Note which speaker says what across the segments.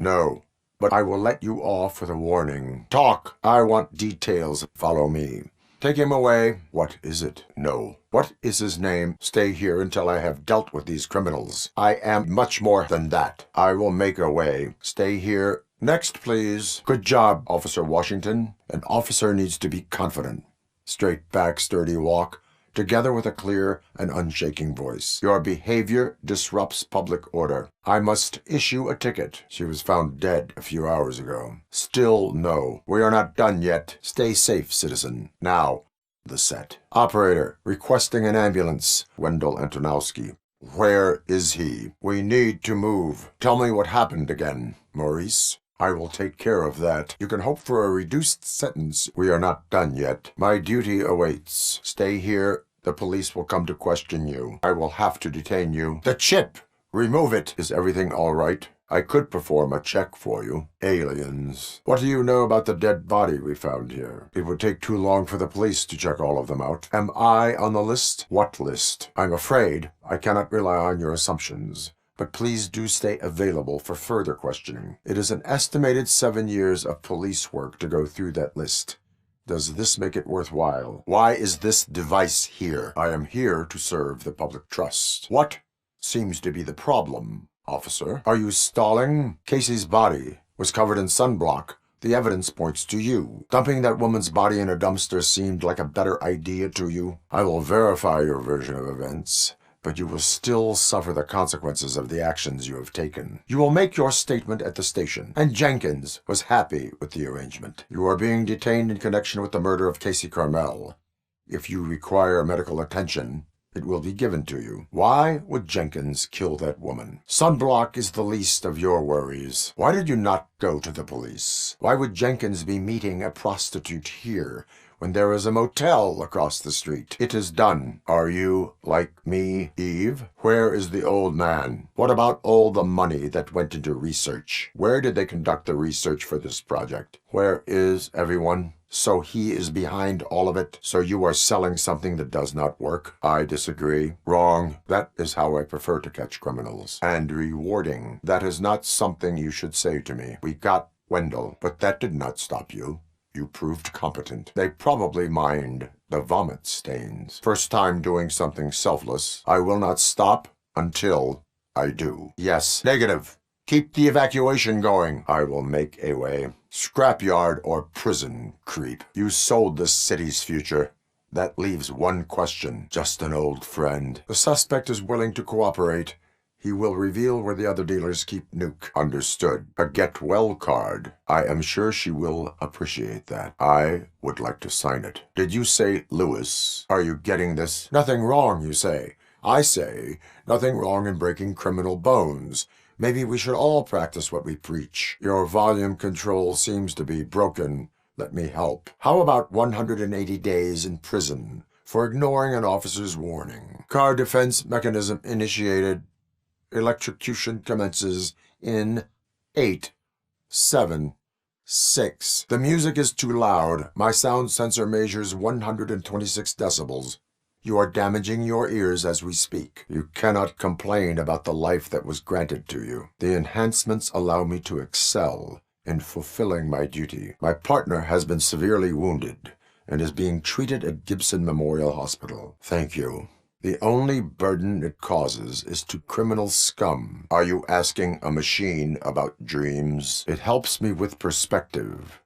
Speaker 1: No. But I will let you off with a warning. Talk! I want details. Follow me. Take him away. What is it? No. What is his name? Stay here until I have dealt with these criminals. I am much more than that. I will make a way. Stay here. Next, please. Good job, Officer Washington. An officer needs to be confident. Straight back, sturdy walk, together with a clear and unshaking voice. Your behavior disrupts public order. I must issue a ticket. She was found dead a few hours ago. Still no. We are not done yet. Stay safe, citizen. Now, the set. Operator, requesting an ambulance. Wendell Antonowski. Where is he? We need to move. Tell me what happened again, Maurice. I will take care of that. You can hope for a reduced sentence. We are not done yet. My duty awaits. Stay here. The police will come to question you. I will have to detain you. The chip! Remove it. Is everything all right? I could perform a check for you. Aliens. What do you know about the dead body we found here? It would take too long for the police to check all of them out. Am I on the list? What list? I'm afraid I cannot rely on your assumptions. But please do stay available for further questioning. It is an estimated 7 years of police work to go through that list. Does this make it worthwhile? Why is this device here? I am here to serve the public trust. What seems to be the problem, officer? Are you stalling? Casey's body was covered in sunblock. The evidence points to you. Dumping that woman's body in a dumpster seemed like a better idea to you. I will verify your version of events, but you will still suffer the consequences of the actions you have taken. You will make your statement at the station, and Jenkins was happy with the arrangement. You are being detained in connection with the murder of Casey Carmel. If you require medical attention, it will be given to you. Why would Jenkins kill that woman? Sunblock is the least of your worries. Why did you not go to the police? Why would Jenkins be meeting a prostitute here when there is a motel across the street? It is done. Are you like me, Eve? Where is the old man? What about all the money that went into research? Where did they conduct the research for this project? Where is everyone? So he is behind all of it? So you are selling something that does not work? I disagree. Wrong. That is how I prefer to catch criminals. And rewarding. That is not something you should say to me. We got Wendell, but that did not stop you. You proved competent. They probably mind the vomit stains. First time doing something selfless. I will not stop until I do. Yes. Negative. Keep the evacuation going. I will make a way. Scrapyard or prison, creep. You sold the city's future. That leaves one question. Just an old friend. The suspect is willing to cooperate. He will reveal where the other dealers keep Nuke. Understood. A get well card. I am sure she will appreciate that. I would like to sign it. Did you say Lewis? Are you getting this? Nothing wrong, you say. I say, nothing wrong in breaking criminal bones. Maybe we should all practice what we preach. Your volume control seems to be broken. Let me help. How about 180 days in prison for ignoring an officer's warning? Car defense mechanism initiated. Electrocution commences in 8, 7, 6. The music is too loud. My sound sensor measures 126 decibels. You are damaging your ears as we speak. You cannot complain about the life that was granted to you. The enhancements allow me to excel in fulfilling my duty. My partner has been severely wounded and is being treated at Gibson Memorial Hospital. Thank you. The only burden it causes is to criminal scum. Are you asking a machine about dreams? It helps me with perspective,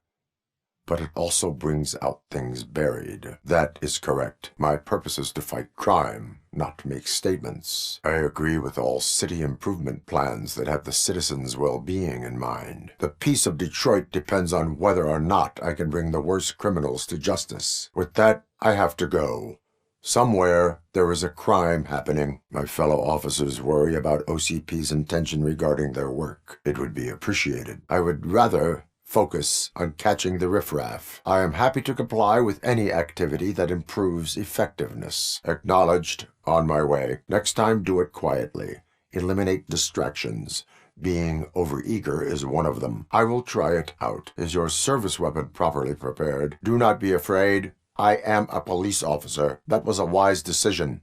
Speaker 1: but it also brings out things buried. That is correct. My purpose is to fight crime, not to make statements. I agree with all city improvement plans that have the citizens' well-being in mind. The peace of Detroit depends on whether or not I can bring the worst criminals to justice. With that, I have to go. Somewhere, there is a crime happening. My fellow officers worry about OCP's intention regarding their work. It would be appreciated. I would rather focus on catching the riffraff. I am happy to comply with any activity that improves effectiveness. Acknowledged. On my way. Next time, do it quietly. Eliminate distractions. Being overeager is one of them. I will try it out. Is your service weapon properly prepared? Do not be afraid. I am a police officer. That was a wise decision.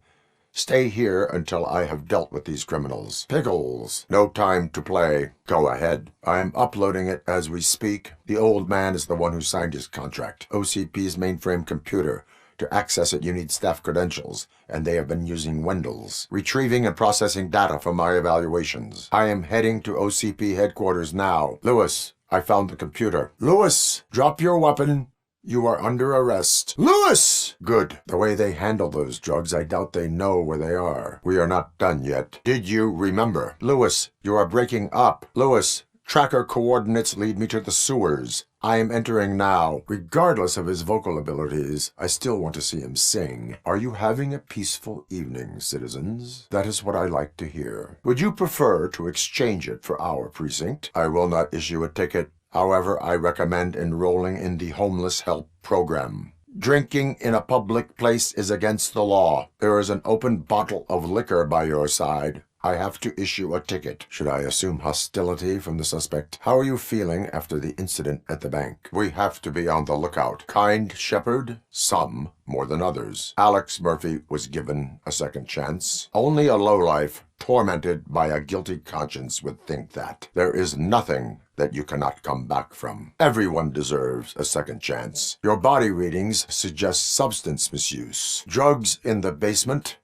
Speaker 1: Stay here until I have dealt with these criminals. Pickles, no time to play. Go ahead. I am uploading it as we speak. The old man is the one who signed his contract. OCP's mainframe computer. To access it, you need staff credentials, and they have been using Wendell's, retrieving and processing data from my evaluations. I am heading to OCP headquarters now. Lewis, I found the computer. Lewis, drop your weapon. You are under arrest. Lewis! Good. The way they handle those drugs, I doubt they know where they are. We are not done yet. Did you remember? Lewis, you are breaking up. Lewis, tracker coordinates lead me to the sewers. I am entering now. Regardless of his vocal abilities, I still want to see him sing. Are you having a peaceful evening, citizens? That is what I like to hear. Would you prefer to exchange it for our precinct? I will not issue a ticket. However, I recommend enrolling in the Homeless Help Program. Drinking in a public place is against the law. There is an open bottle of liquor by your side. I have to issue a ticket. Should I assume hostility from the suspect? How are you feeling after the incident at the bank? We have to be on the lookout. Kind shepherd? Some more than others. Alex Murphy was given a second chance. Only a lowlife, tormented by a guilty conscience, would think that. There is nothing that you cannot come back from. Everyone deserves a second chance. Your body readings suggest substance misuse. Drugs in the basement?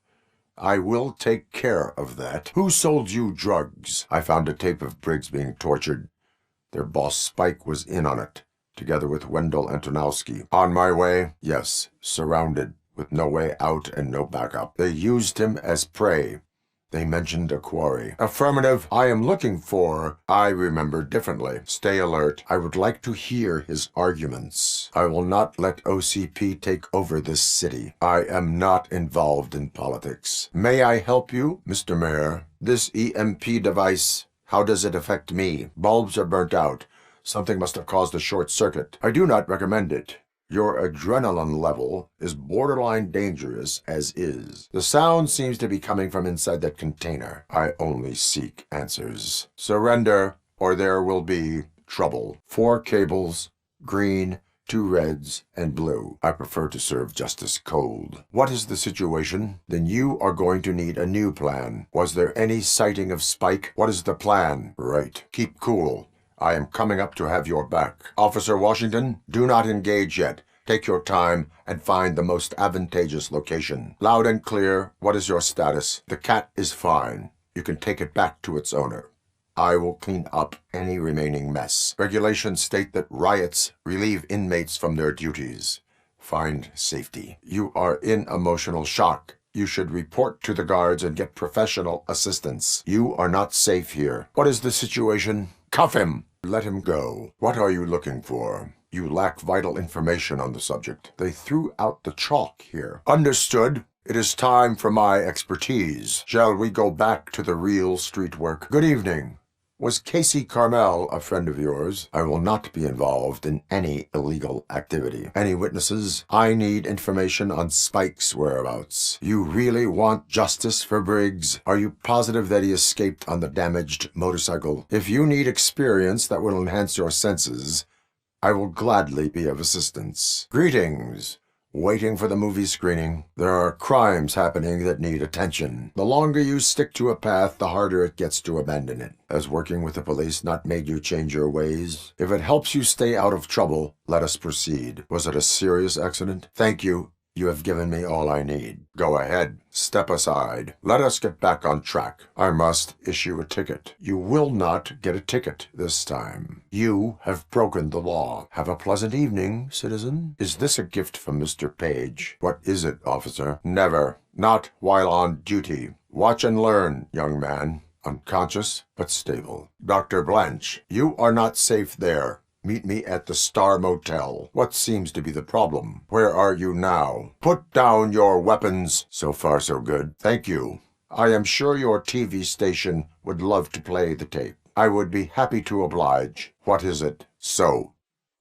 Speaker 1: I will take care of that. Who sold you drugs? I found a tape of Briggs being tortured. Their boss Spike was in on it, together with Wendell Antonowski. On my way? Yes, surrounded, with no way out and no backup. They used him as prey. They mentioned a quarry. Affirmative. I am looking for... I remember differently. Stay alert. I would like to hear his arguments. I will not let OCP take over this city. I am not involved in politics. May I help you, Mr. Mayor? This EMP device, how does it affect me? Bulbs are burnt out. Something must have caused a short circuit. I do not recommend it. Your adrenaline level is borderline dangerous as is. The sound seems to be coming from inside that container. I only seek answers. Surrender, or there will be trouble. 4 cables, green, 2 reds, and blue. I prefer to serve justice cold. What is the situation? Then you are going to need a new plan. Was there any sighting of Spike? What is the plan? Right. Keep cool. I am coming up to have your back. Officer Washington, do not engage yet. Take your time and find the most advantageous location. Loud and clear, what is your status? The cat is fine. You can take it back to its owner. I will clean up any remaining mess. Regulations state that riots relieve inmates from their duties. Find safety. You are in emotional shock. You should report to the guards and get professional assistance. You are not safe here. What is the situation? Cuff him! Let him go. What are you looking for? You lack vital information on the subject. They threw out the chalk here. Understood. It is time for my expertise. Shall we go back to the real street work? Good evening. Was Casey Carmel a friend of yours? I will not be involved in any illegal activity. Any witnesses? I need information on Spike's whereabouts. You really want justice for Briggs? Are you positive that he escaped on the damaged motorcycle? If you need experience that will enhance your senses, I will gladly be of assistance. Greetings. Waiting for the movie screening. There are crimes happening that need attention. The longer you stick to a path, the harder it gets to abandon it. Has working with the police not made you change your ways? If it helps you stay out of trouble, let us proceed. Was it a serious accident? Thank you. You have given me all I need. Go ahead. Step aside. Let us get back on track. I must issue a ticket. You will not get a ticket this time. You have broken the law. Have a pleasant evening, citizen. Is this a gift from Mr. Page? What is it, officer? Never. Not while on duty. Watch and learn, young man. Unconscious, but stable. Dr. Blanche, you are not safe there. Meet me at the Star Motel. What seems to be the problem? Where are you now? Put down your weapons. So far, so good. Thank you. I am sure your TV station would love to play the tape. I would be happy to oblige. What is it? So,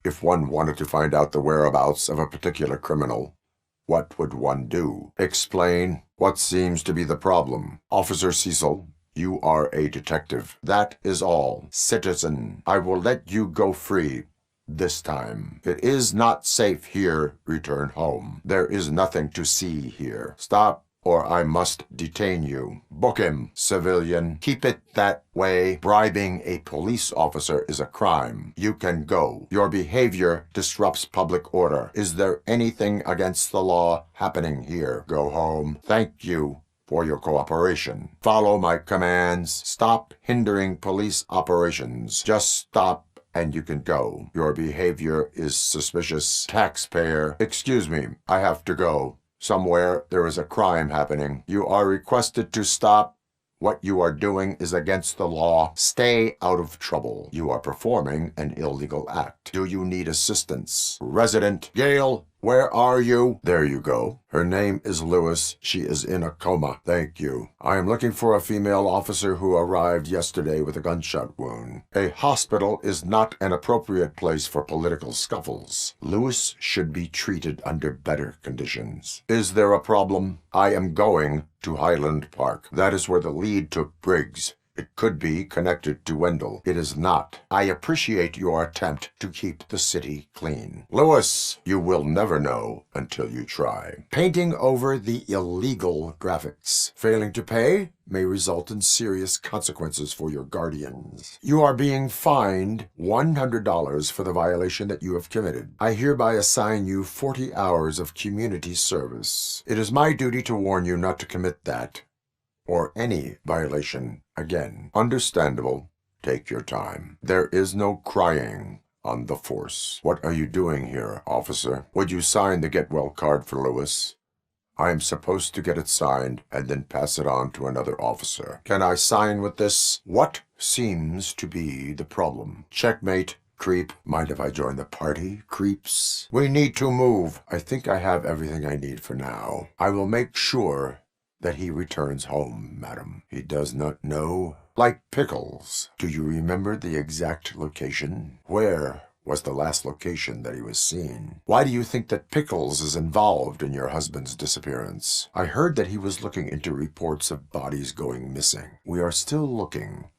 Speaker 1: if one wanted to find out the whereabouts of a particular criminal, what would one do? Explain. What seems to be the problem? Officer Cecil, you are a detective. That is all. Citizen, I will let you go free. This time. It is not safe here. Return home. There is nothing to see here. Stop. or I must detain you. Book him, civilian. Keep it that way. Bribing a police officer is a crime. You can go. Your behavior disrupts public order. Is there anything against the law happening here? Go home. Thank you for your cooperation. Follow my commands. Stop hindering police operations. Just stop and you can go. Your behavior is suspicious. Taxpayer, excuse me, I have to go. Somewhere there is a crime happening. You are requested to stop. What you are doing is against the law. Stay out of trouble. You are performing an illegal act. Do you need assistance? Resident Gale, where are you? There you go. Her name is Lewis. She is in a coma. Thank you. I am looking for a female officer who arrived yesterday with a gunshot wound. A hospital is not an appropriate place for political scuffles. Lewis should be treated under better conditions. Is there a problem? I am going to Highland Park. That is where the lead took Briggs. It could be connected to Wendell. It is not. I appreciate your attempt to keep the city clean. Lewis, you will never know until you try. Painting over the illegal graphics. Failing to pay may result in serious consequences for your guardians. You are being fined $100 for the violation that you have committed. I hereby assign you 40 hours of community service. It is my duty to warn you not to commit that or any violation again. Understandable. Take your time. There is no crying on the force. What are you doing here, officer? Would you sign the get-well card for Lewis? I am supposed to get it signed and then pass it on to another officer. Can I sign with this? What seems to be the problem? Checkmate. Creep. Mind if I join the party? Creeps. We need to move. I think I have everything I need for now. I will make sure that he returns home, madam. He does not know. Like Pickles. Do you remember the exact location? Where was the last location that he was seen? Why do you think that Pickles is involved in your husband's disappearance? I heard that he was looking into reports of bodies going missing. We are still looking.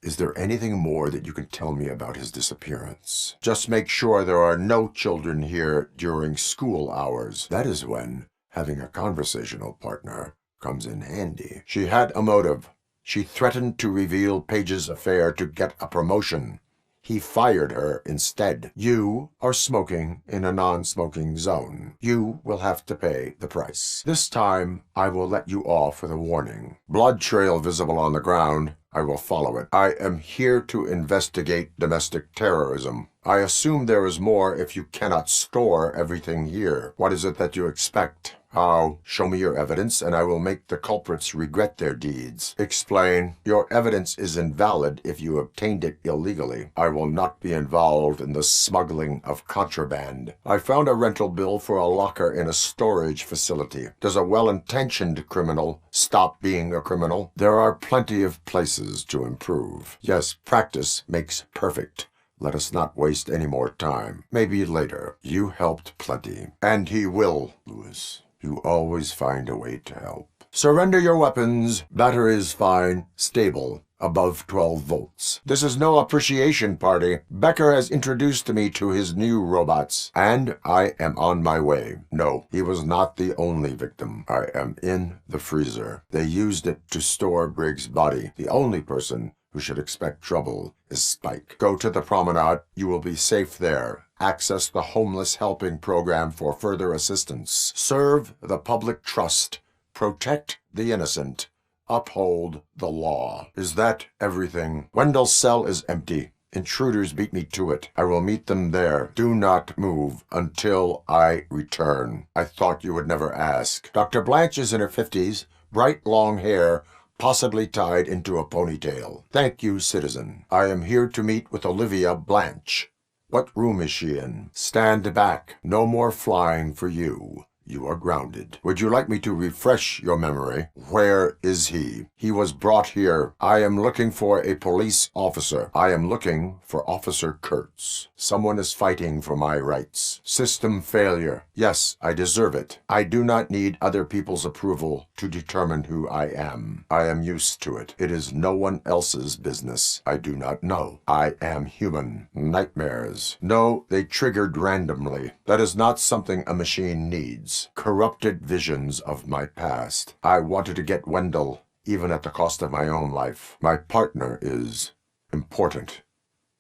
Speaker 1: Is there anything more that you can tell me about his disappearance? Just make sure there are no children here during school hours. That is when having a conversational partner comes in handy. She had a motive. She threatened to reveal Paige's affair to get a promotion. He fired her instead. You are smoking in a non-smoking zone. You will have to pay the price. This time, I will let you off with a warning. Blood trail visible on the ground. I will follow it. I am here to investigate domestic terrorism. I assume there is more if you cannot store everything here. What is it that you expect? How? Show me your evidence, and I will make the culprits regret their deeds. Explain. Your evidence is invalid if you obtained it illegally. I will not be involved in the smuggling of contraband. I found a rental bill for a locker in a storage facility. Does a well-intentioned criminal stop being a criminal? There are plenty of places to improve. Yes, practice makes perfect. Let us not waste any more time. Maybe later. You helped plenty. And he will, Lewis. You always find a way to help. Surrender your weapons. Batteries fine. Stable. Above 12 volts. This is no appreciation party. Becker has introduced me to his new robots, and I am on my way. No, he was not the only victim. I am in the freezer. They used it to store Briggs' body. The only person who should expect trouble is Spike. Go to the promenade. You will be safe there. Access the Homeless Helping Program for further assistance. Serve the public trust. Protect the innocent. Uphold the law. Is that everything? Wendell's cell is empty. Intruders beat me to it. I will meet them there. Do not move until I return. I thought you would never ask. Dr. Blanche is in her 50s. Bright long hair, possibly tied into a ponytail. Thank you, citizen. I am here to meet with Olivia Blanche. What room is she in? Stand back. No more flying for you. You are grounded. Would you like me to refresh your memory? Where is he? He was brought here. I am looking for a police officer. I am looking for Officer Kurtz. Someone is fighting for my rights. System failure. Yes, I deserve it. I do not need other people's approval to determine who I am. I am used to it. It is no one else's business. I do not know. I am human. Nightmares. No, they triggered randomly. That is not something a machine needs. memories, corrupted visions of my past. I wanted to get Wendell, even at the cost of my own life. My partner is important.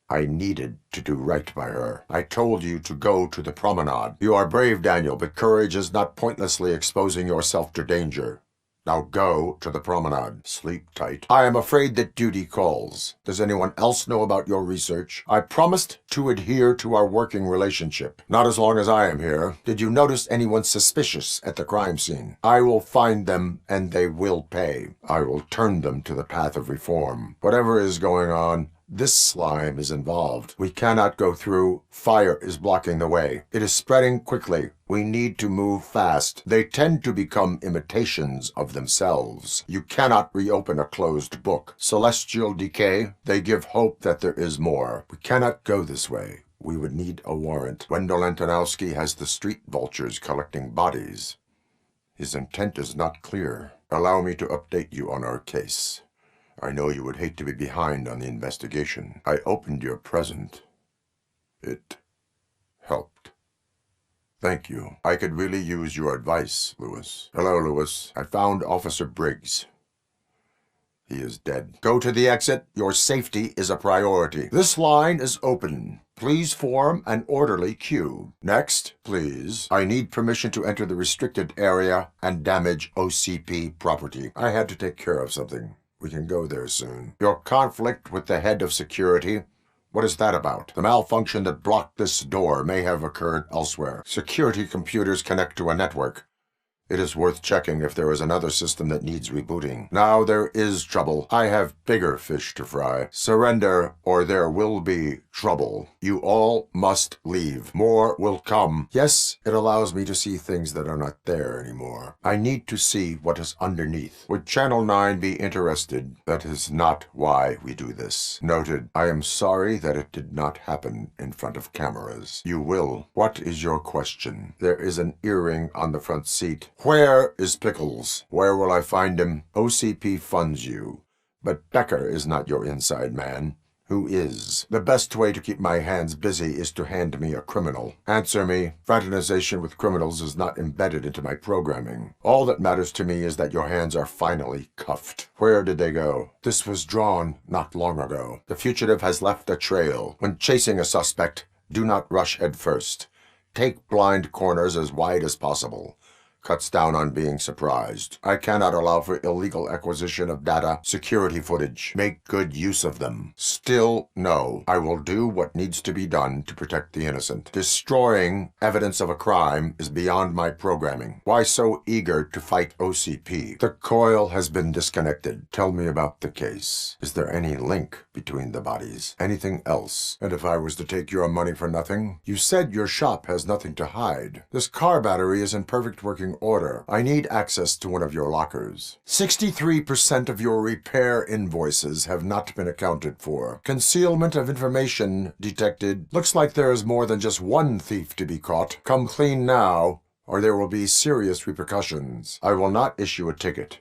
Speaker 1: I needed to do right by her. I told you to go to the promenade. You are brave, Daniel, but courage is not pointlessly exposing yourself to danger. Now go to the promenade. Sleep tight. I am afraid that duty calls. Does anyone else know about your research? I promised to adhere to our working relationship. Not as long as I am here. Did you notice anyone suspicious at the crime scene? I will find them, and they will pay. I will turn them to the path of reform. Whatever is going on, this slime is involved. We cannot go through. Fire is blocking the way. It is spreading quickly. We need to move fast. They tend to become imitations of themselves. You cannot reopen a closed book. Celestial decay, they give hope that there is more. We cannot go this way. We would need a warrant. Wendell Antonowski has the street vultures collecting bodies. His intent is not clear. Allow me to update you on our case. I know you would hate to be behind on the investigation. I opened your present. It helped. Thank you. I could really use your advice, Lewis. Hello, Lewis. I found Officer Briggs. He is dead. Go to the exit. Your safety is a priority. This line is open. Please form an orderly queue. Next, please. I need permission to enter the restricted area and damage OCP property. I had to take care of something. We can go there soon. Your conflict with the head of security, what is that about? The malfunction that blocked this door may have occurred elsewhere. Security computers connect to a network. It is worth checking if there is another system that needs rebooting. Now there is trouble. I have bigger fish to fry. Surrender, or there will be trouble. You all must leave. More will come. Yes, it allows me to see things that are not there anymore. I need to see what is underneath. Would Channel 9 be interested? That is not why we do this. Noted. I am sorry that it did not happen in front of cameras. You will. What is your question? There is an earring on the front seat. Where is Pickles? Where will I find him? OCP funds you. But Becker is not your inside man. Who is? The best way to keep my hands busy is to hand me a criminal. Answer me. Fraternization with criminals is not embedded into my programming. All that matters to me is that your hands are finally cuffed. Where did they go? This was drawn not long ago. The fugitive has left a trail. When chasing a suspect, do not rush head first. Take blind corners as wide as possible. Cuts down on being surprised. I cannot allow for illegal acquisition of data, security footage. Make good use of them. Still, no. I will do what needs to be done to protect the innocent. Destroying evidence of a crime is beyond my programming. Why so eager to fight OCP? The coil has been disconnected. Tell me about the case. Is there any link between the bodies? Anything else? And if I was to take your money for nothing? You said your shop has nothing to hide. This car battery is in perfect working order. I need access to one of your lockers. 63% of your repair invoices have not been accounted for. Concealment of information detected. Looks like there is more than just one thief to be caught. Come clean now, or there will be serious repercussions. I will not issue a ticket.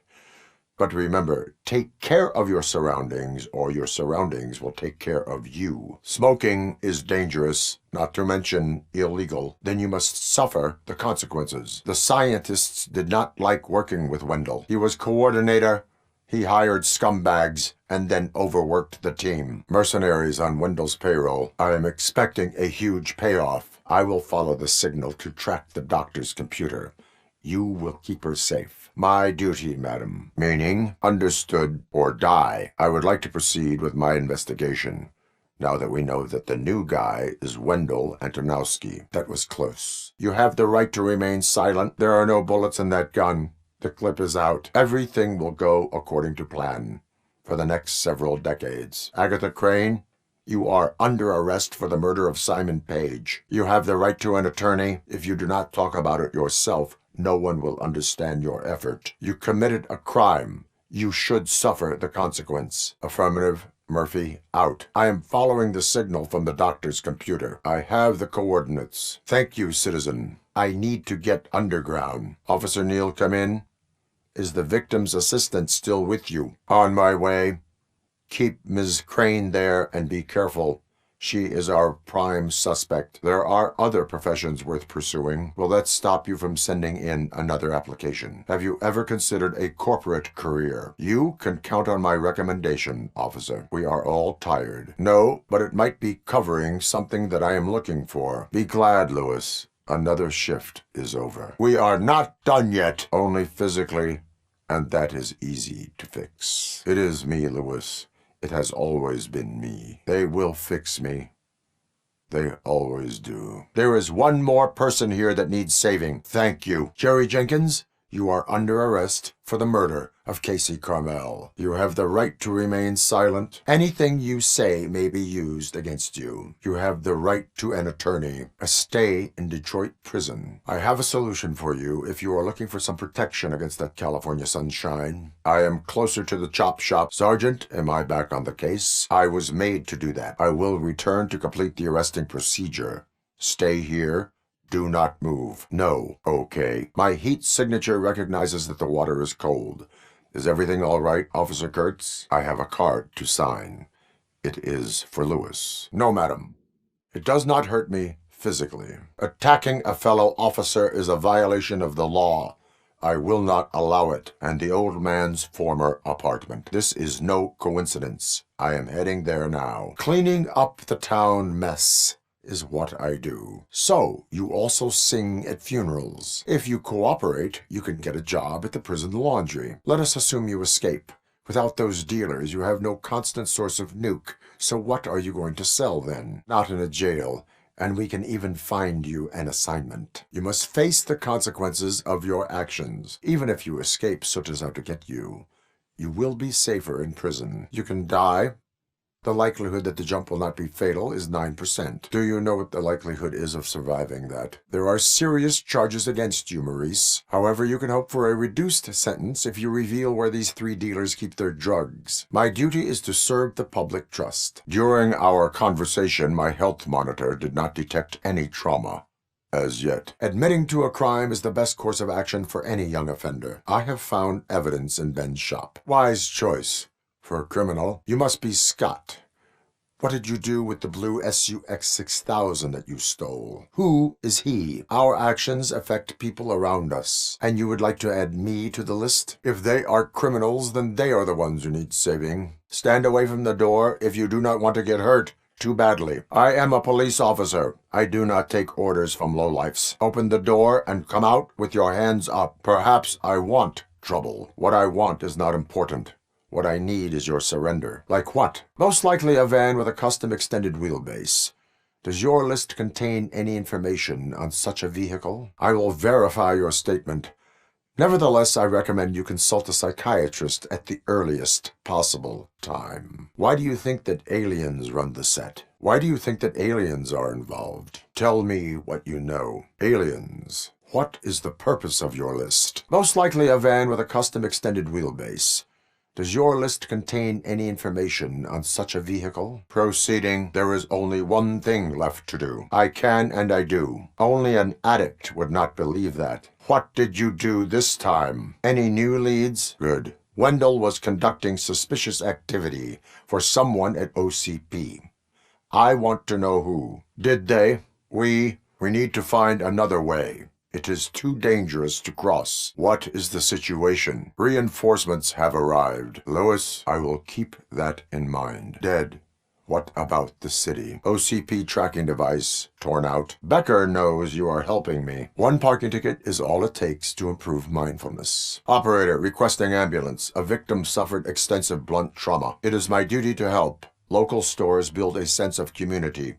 Speaker 1: But remember, take care of your surroundings, or your surroundings will take care of you. Smoking is dangerous, not to mention illegal. Then you must suffer the consequences. The scientists did not like working with Wendell. He was coordinator. He hired scumbags and then overworked the team. Mercenaries on Wendell's payroll. I am expecting a huge payoff. I will follow the signal to track the doctor's computer. You will keep her safe. My duty, madam. Meaning, understood, or die. I would like to proceed with my investigation, now that we know that the new guy is Wendell Antonowski. That was close. You have the right to remain silent. There are no bullets in that gun. The clip is out. Everything will go according to plan for the next several decades. Agatha Crane, you are under arrest for the murder of Simon Page. You have the right to an attorney. If you do not talk about it yourself, no one will understand your effort. You committed a crime. You should suffer the consequence. Affirmative. Murphy, out. I am following the signal from the doctor's computer. I have the coordinates. Thank you, citizen. I need to get underground. Officer Neal, come in. Is the victim's assistant still with you? On my way. Keep Ms. Crane there and be careful. She is our prime suspect. There are other professions worth pursuing. Will that stop you from sending in another application? Have you ever considered a corporate career? You can count on my recommendation, officer. We are all tired. No, but it might be covering something that I am looking for. Be glad, Lewis. Another shift is over. We are not done yet, only physically, and that is easy to fix. It is me, Lewis. It has always been me. They will fix me. They always do. There is one more person here that needs saving. Thank you. Jerry Jenkins, you are under arrest for the murder of Casey Carmel. You have the right to remain silent. Anything you say may be used against you. You have the right to an attorney, a stay in Detroit prison. I have a solution for you if you are looking for some protection against that California sunshine. I am closer to the chop shop. Sergeant, am I back on the case? I was made to do that. I will return to complete the arresting procedure. Stay here. Do not move. No. Okay. My heat signature recognizes that the water is cold. Is everything all right, Officer Kurtz? I have a card to sign. It is for Lewis. No, madam. It does not hurt me physically. Attacking a fellow officer is a violation of the law. I will not allow it. And the old man's former apartment. This is no coincidence. I am heading there now. Cleaning up the town mess is what I do. So, you also sing at funerals. If you cooperate, you can get a job at the prison laundry. Let us assume you escape. Without those dealers, you have no constant source of nuke. So what are you going to sell then? Not in a jail. And we can even find you an assignment. You must face the consequences of your actions. Even if you escape so as out to get you, you will be safer in prison. You can die. The likelihood that the jump will not be fatal is 9%. Do you know what the likelihood is of surviving that? There are serious charges against you, Maurice. However, you can hope for a reduced sentence if you reveal where these 3 dealers keep their drugs. My duty is to serve the public trust. During our conversation, my health monitor did not detect any trauma. As yet. Admitting to a crime is the best course of action for any young offender. I have found evidence in Ben's shop. Wise choice. For a criminal, you must be Scott. What did you do with the blue SUX 6000 that you stole? Who is he? Our actions affect people around us. And you would like to add me to the list? If they are criminals, then they are the ones who need saving. Stand away from the door if you do not want to get hurt too badly. I am a police officer. I do not take orders from lowlifes. Open the door and come out with your hands up. Perhaps I want trouble. What I want is not important. What I need is your surrender. Like what? Most likely a van with a custom extended wheelbase. Does your list contain any information on such a vehicle? I will verify your statement. Nevertheless, I recommend you consult a psychiatrist at the earliest possible time. Why do you think that aliens run the set? Why do you think that aliens are involved? Tell me what you know. Aliens. What is the purpose of your list? Most likely a van with a custom extended wheelbase. Does your list contain any information on such a vehicle? Proceeding, there is only one thing left to do. I can and I do. Only an addict would not believe that. What did you do this time? Any new leads? Good. Wendell was conducting suspicious activity for someone at OCP. I want to know who. Did they? We need to find another way. It is too dangerous to cross. What is the situation? Reinforcements have arrived. Lewis, I will keep that in mind. Dead. What about the city? OCP tracking device torn out. Becker knows you are helping me. One parking ticket is all it takes to improve mindfulness. Operator requesting ambulance. A victim suffered extensive blunt trauma. It is my duty to help. Local stores build a sense of community.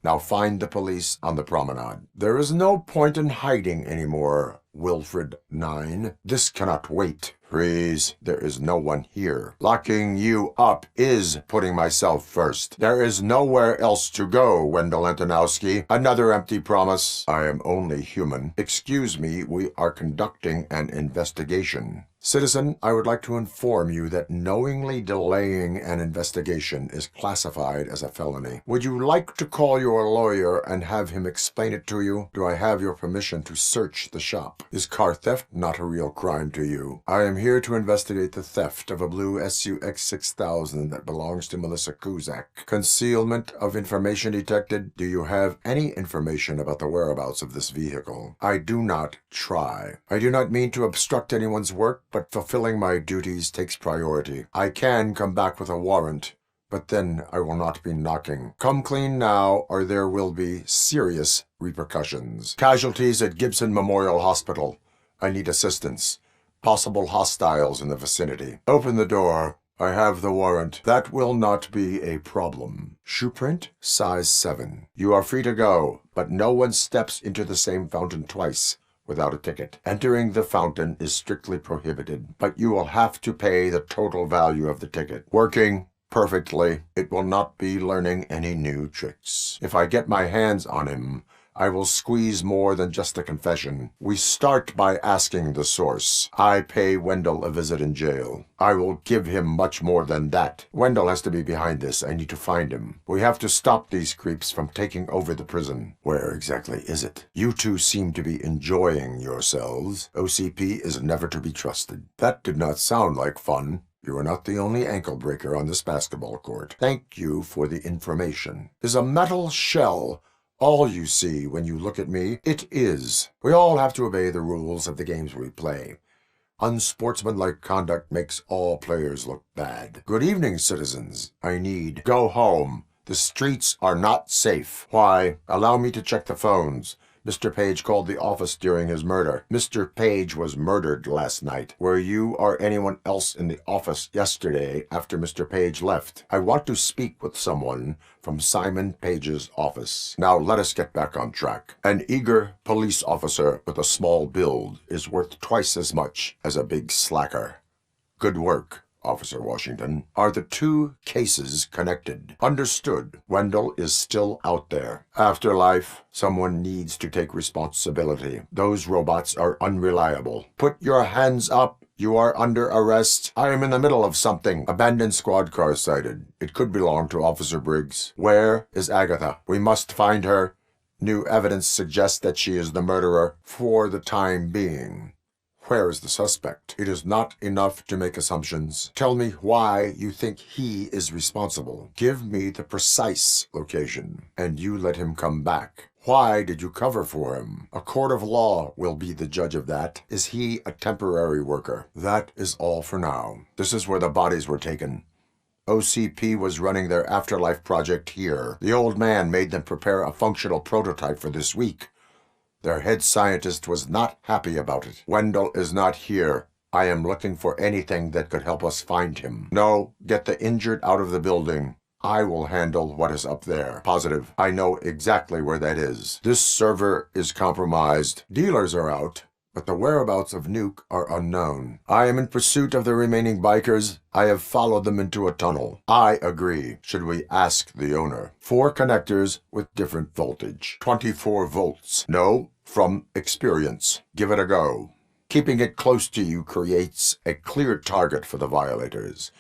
Speaker 1: Now find the police on the promenade. There is no point in hiding anymore, Wilfred 9. This cannot wait. Freeze. There is no one here. Locking you up is putting myself first. There is nowhere else to go, Wendell Antonowski. Another empty promise. I am only human. Excuse me, we are conducting an investigation. Citizen, I would like to inform you that knowingly delaying an investigation is classified as a felony. Would you like to call your lawyer and have him explain it to you? Do I have your permission to search the shop? Is car theft not a real crime to you? I am here to investigate the theft of a blue SUX 6000 that belongs to Melissa Kuzak. Concealment of information detected. Do you have any information about the whereabouts of this vehicle? I do not try. I do not mean to obstruct anyone's work, but fulfilling my duties takes priority. I can come back with a warrant, but then I will not be knocking. Come clean now, or there will be serious repercussions. Casualties at Gibson Memorial Hospital. I need assistance. Possible hostiles in the vicinity. Open the door. I have the warrant. That will not be a problem. Shoe print, size 7. You are free to go, but no one steps into the same fountain twice without a ticket. Entering the fountain is strictly prohibited, but you will have to pay the total value of the ticket. Working perfectly. It will not be learning any new tricks. If I get my hands on him, I will squeeze more than just a confession. We start by asking the source. I pay Wendell a visit in jail. I will give him much more than that. Wendell has to be behind this. I need to find him. We have to stop these creeps from taking over the prison. Where exactly is it? You two seem to be enjoying yourselves. OCP is never to be trusted. That did not sound like fun. You are not the only ankle breaker on this basketball court. Thank you for the information. Is a metal shell all you see when you look at me? It is. We all have to obey the rules of the games we play. Unsportsmanlike conduct makes all players look bad. Good evening, citizens. I need... Go home. The streets are not safe. Why? Allow me to check the phones. Mr. Page called the office during his murder. Mr. Page was murdered last night. Were you or anyone else in the office yesterday after Mr. Page left? I want to speak with someone from Simon Page's office. Now let us get back on track. An eager police officer with a small build is worth twice as much as a big slacker. Good work, Officer Washington. Are the two cases connected? Understood. Wendell is still out there. Afterlife. Someone needs to take responsibility. Those robots are unreliable. Put your hands up. You are under arrest. I am in the middle of something. Abandoned squad car sighted. It could belong to Officer Briggs. Where is Agatha? We must find her. New evidence suggests that she is the murderer for the time being. Where is the suspect? It is not enough to make assumptions. Tell me why you think he is responsible. Give me the precise location, and you let him come back. Why did you cover for him? A court of law will be the judge of that. Is he a temporary worker? That is all for now. This is where the bodies were taken. OCP was running their afterlife project here. The old man made them prepare a functional prototype for this week. Their head scientist was not happy about it. Wendell is not here. I am looking for anything that could help us find him. No, get the injured out of the building. I will handle what is up there. Positive. I know exactly where that is. This server is compromised. Dealers are out, but the whereabouts of Nuke are unknown. I am in pursuit of the remaining bikers. I have followed them into a tunnel. I agree. Should we ask the owner? 4 connectors with different voltage. 24 volts. No, from experience. Give it a go. Keeping it close to you creates a clear target for the violators.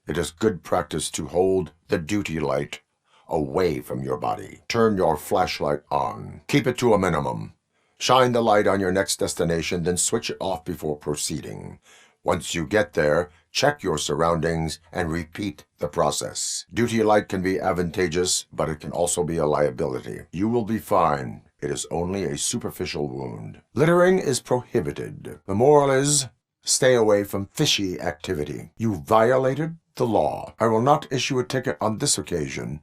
Speaker 1: It is good practice to hold the duty light away from your body. Turn your flashlight on. Keep it to a minimum. Shine the light on your next destination, then switch it off before proceeding. Once you get there, check your surroundings and repeat the process. Duty light can be advantageous, but it can also be a liability. You will be fine. It is only a superficial wound. Littering is prohibited. The moral is, stay away from fishy activity. You violated the law. I will not issue a ticket on this occasion,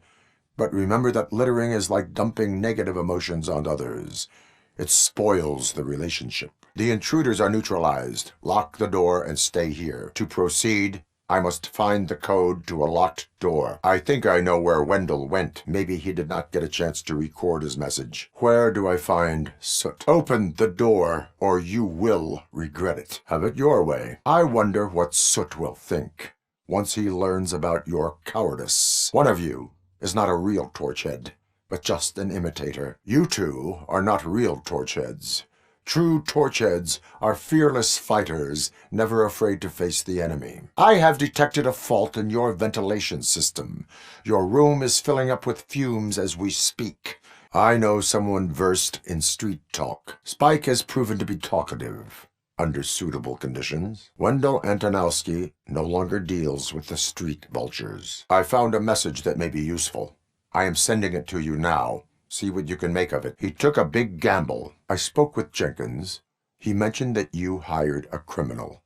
Speaker 1: but remember that littering is like dumping negative emotions on others. It spoils the relationship. The intruders are neutralized. Lock the door and stay here. To proceed, I must find the code to a locked door. I think I know where Wendell went. Maybe he did not get a chance to record his message. Where do I find Soot? Open the door, or you will regret it. Have it your way. I wonder what Soot will think once he learns about your cowardice. One of you is not a real torchhead, but just an imitator. You two are not real torchheads. True torchheads are fearless fighters, never afraid to face the enemy. I have detected a fault in your ventilation system. Your room is filling up with fumes as we speak. I know someone versed in street talk. Spike has proven to be talkative. Under suitable conditions, Wendell Antonowski no longer deals with the street vultures. I found a message that may be useful. I am sending it to you now. See what you can make of it. He took a big gamble. I spoke with Jenkins. He mentioned that you hired a criminal.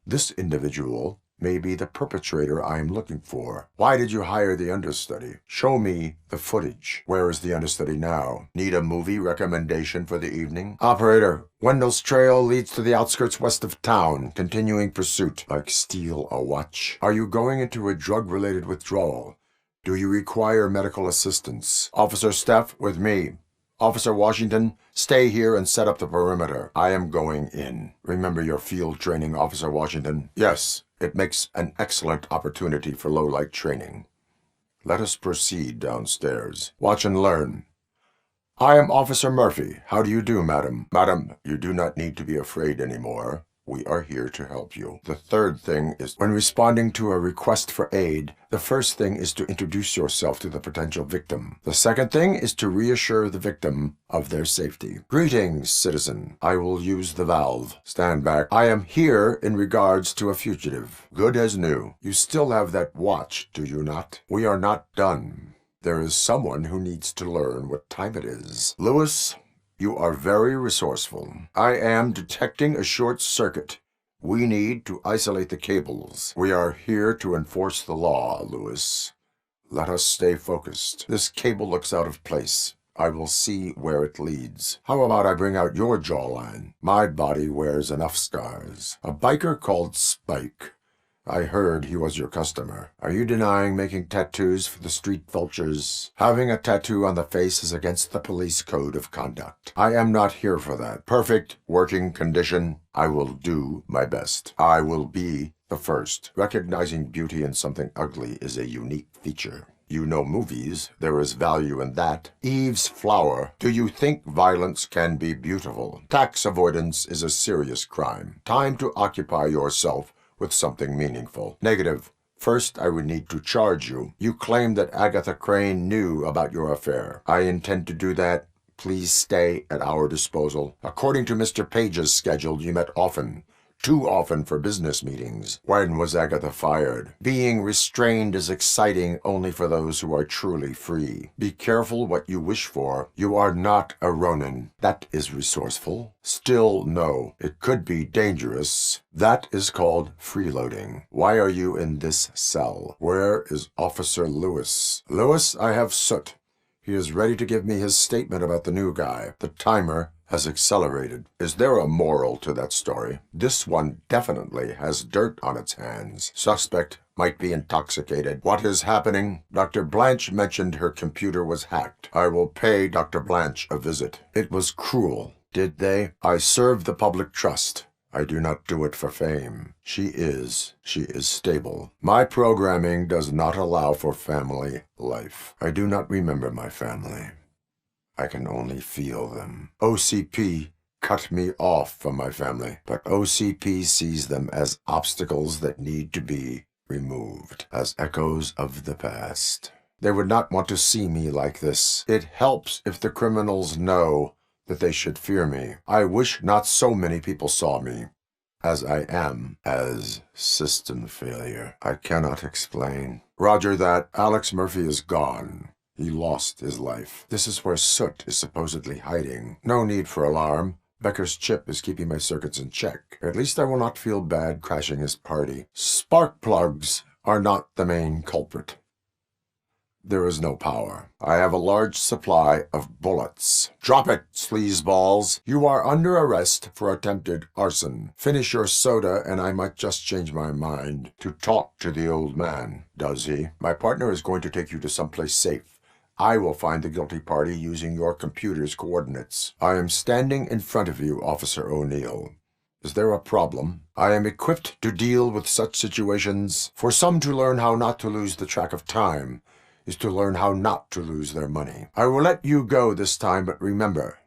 Speaker 1: This individual may be the perpetrator I am looking for. Why did you hire the understudy? Show me the footage. Where is the understudy now? Need a movie recommendation for the evening? Operator, Wendell's trail leads to the outskirts west of town. Continuing pursuit. Like steal a watch. Are you going into a drug-related withdrawal? Do you require medical assistance? Officer Steph, with me. Officer Washington, stay here and set up the perimeter. I am going in. Remember your field training, Officer Washington? Yes, it makes an excellent opportunity for low-light training. Let us proceed downstairs. Watch and learn. I am Officer Murphy. How do you do, madam? Madam, you do not need to be afraid anymore. We are here to help you. The third thing is, when responding to a request for aid, the first thing is to introduce yourself to the potential victim. The second thing is to reassure the victim of their safety. Greetings, citizen. I will use the valve. Stand back. I am here in regards to a fugitive. Good as new. You still have that watch, do you not? We are not done. There is someone who needs to learn what time it is. Lewis, you are very resourceful. I am detecting a short circuit. We need to isolate the cables. We are here to enforce the law, Lewis. Let us stay focused. This cable looks out of place. I will see where it leads. How about I bring out your jawline? My body wears enough scars. A biker called Spike. I heard he was your customer. Are you denying making tattoos for the street vultures? Having a tattoo on the face is against the police code of conduct. I am not here for that. Perfect working condition. I will do my best. I will be the first. Recognizing beauty in something ugly is a unique feature. You know movies. There is value in that. Eve's flower. Do you think violence can be beautiful? Tax avoidance is a serious crime. Time to occupy yourself with something meaningful. Negative. First, I would need to charge you. You claim that Agatha Crane knew about your affair. I intend to do that. Please stay at our disposal. According to Mr. Page's schedule, you met often. Too often for business meetings. When was Agatha fired? Being restrained is exciting only for those who are truly free. Be careful what you wish for. You are not a Ronin. That is resourceful. Still, no. It could be dangerous. That is called freeloading. Why are you in this cell? Where is Officer Lewis? Lewis, I have Soot. He is ready to give me his statement about the new guy. The timer has accelerated. Is there a moral to that story? This one definitely has dirt on its hands. Suspect might be intoxicated. What is happening? Dr. Blanche mentioned her computer was hacked. I will pay Dr. Blanche a visit. It was cruel. Did they? I serve the public trust. I do not do it for fame. She is stable. My programming does not allow for family life. I do not remember my family. I can only feel them. OCP cut me off from my family, but OCP sees them as obstacles that need to be removed, as echoes of the past. They would not want to see me like this. It helps if the criminals know that they should fear me. I wish not so many people saw me as I am, as system failure. I cannot explain. Roger that. Alex Murphy is gone. He lost his life. This is where Soot is supposedly hiding. No need for alarm. Becker's chip is keeping my circuits in check. At least I will not feel bad crashing his party. Spark plugs are not the main culprit. There is no power. I have a large supply of bullets. Drop it, sleazeballs. You are under arrest for attempted arson. Finish your soda and I might just change my mind. To talk to the old man, does he? My partner is going to take you to someplace safe. I will find the guilty party using your computer's coordinates. I am standing in front of you, Officer O'Neill. Is there a problem? I am equipped to deal with such situations. For some to learn how not to lose the track of time is to learn how not to lose their money. I will let you go this time, but remember,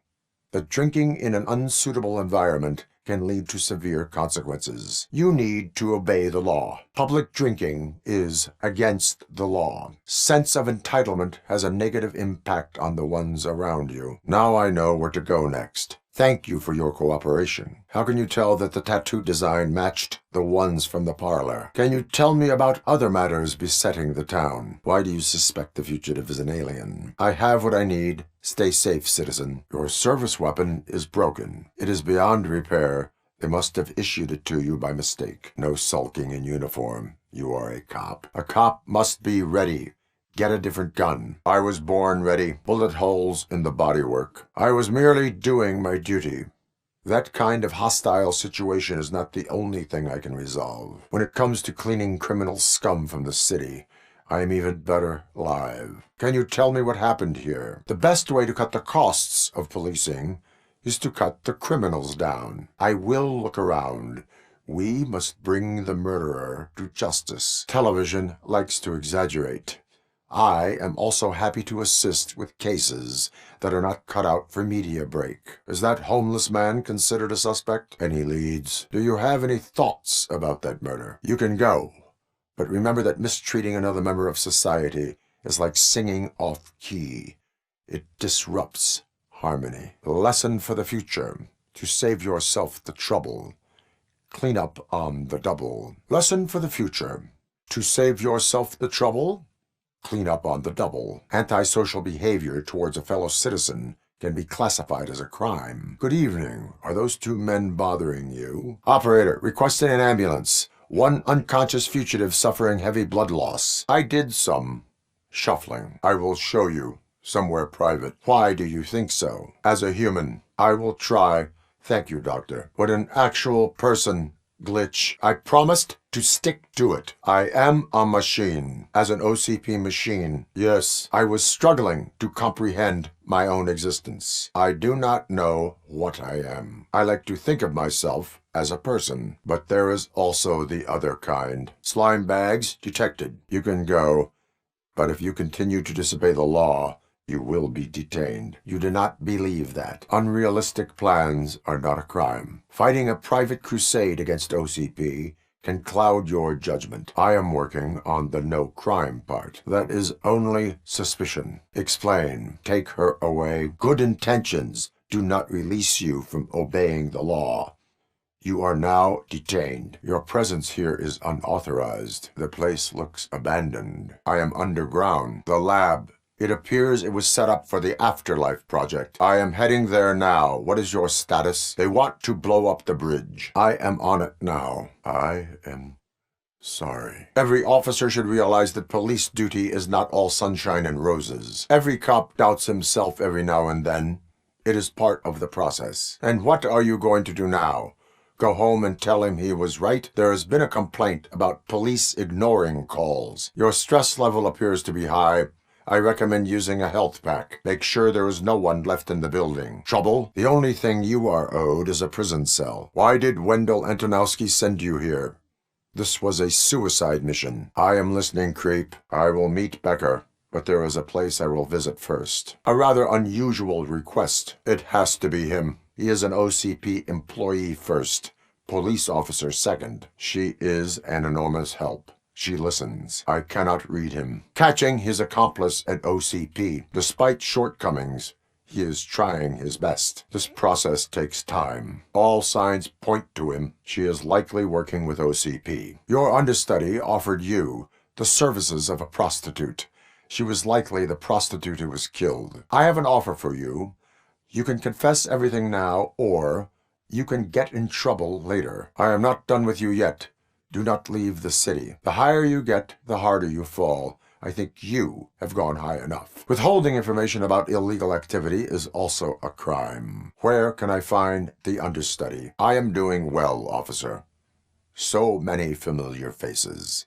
Speaker 1: that drinking in an unsuitable environment can lead to severe consequences. You need to obey the law. Public drinking is against the law. Sense of entitlement has a negative impact on the ones around you. Now I know where to go next. Thank you for your cooperation. How can you tell that the tattoo design matched the ones from the parlor? Can you tell me about other matters besetting the town? Why do you suspect the fugitive is an alien? I have what I need. Stay safe, citizen. Your service weapon is broken. It is beyond repair. They must have issued it to you by mistake. No sulking in uniform. You are a cop. A cop must be ready. Get a different gun. I was born ready. Bullet holes in the bodywork. I was merely doing my duty. That kind of hostile situation is not the only thing I can resolve. When it comes to cleaning criminal scum from the city, I am even better live. Can you tell me what happened here? The best way to cut the costs of policing is to cut the criminals down. I will look around. We must bring the murderer to justice. Television likes to exaggerate. I am also happy to assist with cases that are not cut out for media break. Is that homeless man considered a suspect? Any leads? Do you have any thoughts about that murder? You can go, but remember that mistreating another member of society is like singing off key. It disrupts harmony. Lesson for the future: to save yourself the trouble. Clean up on the double. Lesson for the future: to save yourself the trouble. Clean up on the double. Antisocial behavior towards a fellow citizen can be classified as a crime. Good evening. Are those two men bothering you? Operator, requesting an ambulance. One unconscious fugitive suffering heavy blood loss. I did some shuffling. I will show you somewhere private. Why do you think so? As a human, I will try. Thank you, doctor. But an actual person glitch. I promised to stick to it. I am a machine. As an OCP machine, yes, I was struggling to comprehend my own existence. I do not know what I am. I like to think of myself as a person, but there is also the other kind. Slime bags detected. You can go, but if you continue to disobey the law, you will be detained. You do not believe that. Unrealistic plans are not a crime. Fighting a private crusade against OCP can cloud your judgment. I am working on the no crime part. That is only suspicion. Explain. Take her away. Good intentions do not release you from obeying the law. You are now detained. Your presence here is unauthorized. The place looks abandoned. I am underground. The lab. It appears it was set up for the Afterlife project. I am heading there now. What is your status? They want to blow up the bridge. I am on it now. I am sorry. Every officer should realize that police duty is not all sunshine and roses. Every cop doubts himself every now and then. It is part of the process. And what are you going to do now? Go home and tell him he was right? There has been a complaint about police ignoring calls. Your stress level appears to be high. I recommend using a health pack. Make sure there is no one left in the building. Trouble? The only thing you are owed is a prison cell. Why did Wendell Antonowski send you here? This was a suicide mission. I am listening, creep. I will meet Becker, but there is a place I will visit first. A rather unusual request. It has to be him. He is an OCP employee first, police officer second. She is an enormous help. She listens. I cannot read him. Catching his accomplice at OCP. Despite shortcomings, he is trying his best. This process takes time. All signs point to him. She is likely working with OCP. Your understudy offered you the services of a prostitute. She was likely the prostitute who was killed. I have an offer for you. You can confess everything now, or you can get in trouble later. I am not done with you yet. Do not leave the city. The higher you get, the harder you fall. I think you have gone high enough. Withholding information about illegal activity is also a crime. Where can I find the understudy? I am doing well, officer. So many familiar faces.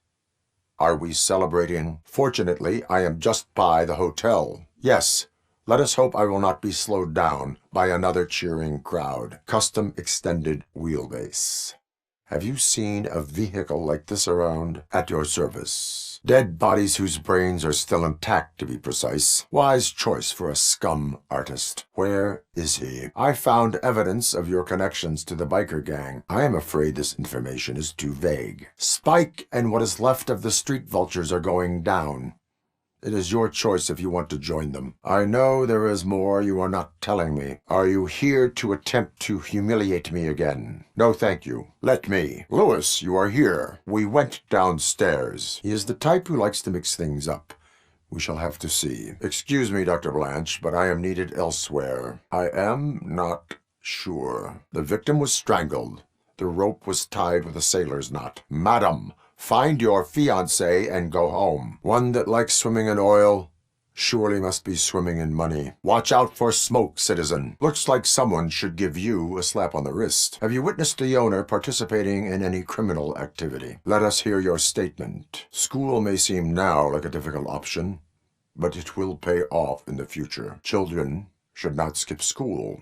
Speaker 1: Are we celebrating? Fortunately, I am just by the hotel. Yes. Let us hope I will not be slowed down by another cheering crowd. Custom extended wheelbase. Have you seen a vehicle like this around? At your service. Dead bodies whose brains are still intact, to be precise. Wise choice for a scum artist. Where is he? I found evidence of your connections to the biker gang. I am afraid this information is too vague. Spike and what is left of the street vultures are going down. It is your choice if you want to join them. I know there is more you are not telling me. Are you here to attempt to humiliate me again? No, thank you. Let me. Lewis, you are here. We went downstairs. He is the type who likes to mix things up. We shall have to see. Excuse me, Dr. Blanche, but I am needed elsewhere. I am not sure. The victim was strangled. The rope was tied with a sailor's knot. Madam, find your fiancé and go home. One that likes swimming in oil surely must be swimming in money. Watch out for smoke, citizen. Looks like someone should give you a slap on the wrist. Have you witnessed the owner participating in any criminal activity? Let us hear your statement. School may seem now like a difficult option, but it will pay off in the future. Children should not skip school.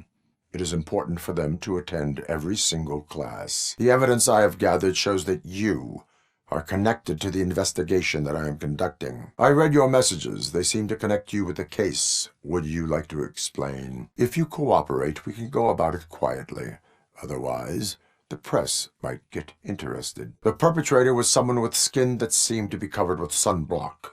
Speaker 1: It is important for them to attend every single class. The evidence I have gathered shows that you are connected to the investigation that I am conducting. I read your messages. They seem to connect you with the case. Would you like to explain? If you cooperate, we can go about it quietly. Otherwise, the press might get interested. The perpetrator was someone with skin that seemed to be covered with sunblock.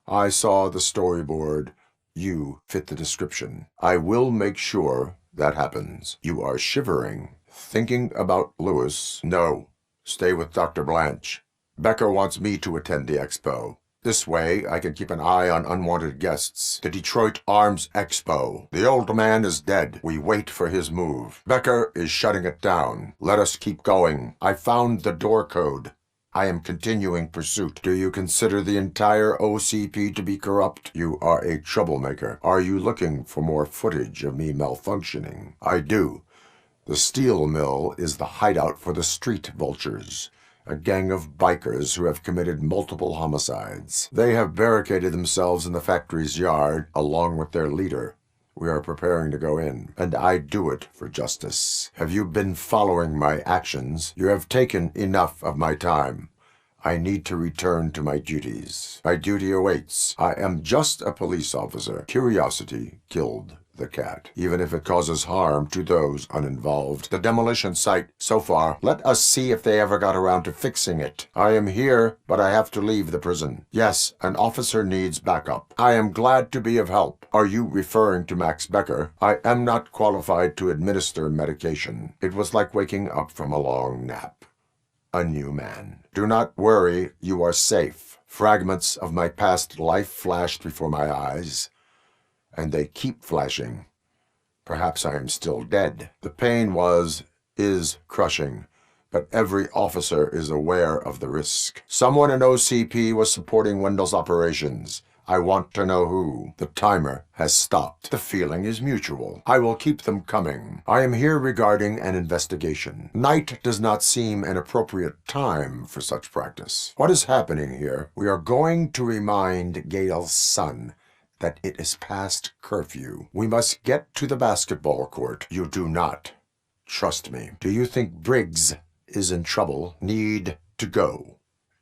Speaker 1: I saw the storyboard. You fit the description. I will make sure that happens. You are shivering. Thinking about Lewis? No. Stay with Dr. Blanche. Becker wants me to attend the expo. This way, I can keep an eye on unwanted guests. The Detroit Arms Expo. The old man is dead. We wait for his move. Becker is shutting it down. Let us keep going. I found the door code. I am continuing pursuit. Do you consider the entire OCP to be corrupt? You are a troublemaker. Are you looking for more footage of me malfunctioning? I do. The steel mill is the hideout for the street vultures, a gang of bikers who have committed multiple homicides. They have barricaded themselves in the factory's yard, along with their leader. We are preparing to go in, and I do it for justice. Have you been following my actions? You have taken enough of my time. I need to return to my duties. My duty awaits. I am just a police officer. Curiosity killed the cat, even if it causes harm to those uninvolved. The demolition site, so far, let us see if they ever got around to fixing it. I am here, but I have to leave the prison. Yes, an officer needs backup. I am glad to be of help. Are you referring to Max Becker? I am not qualified to administer medication. It was like waking up from a long nap. A new man. Do not worry, you are safe. Fragments of my past life flashed before my eyes, and they keep flashing. Perhaps I am still dead. The pain is crushing, but every officer is aware of the risk. Someone in OCP was supporting Wendell's operations. I want to know who. The timer has stopped. The feeling is mutual. I will keep them coming. I am here regarding an investigation. Night does not seem an appropriate time for such practice. What is happening here? We are going to remind Gail's son that it is past curfew. We must get to the basketball court. You do not trust me. Do you think Briggs is in trouble? Need to go.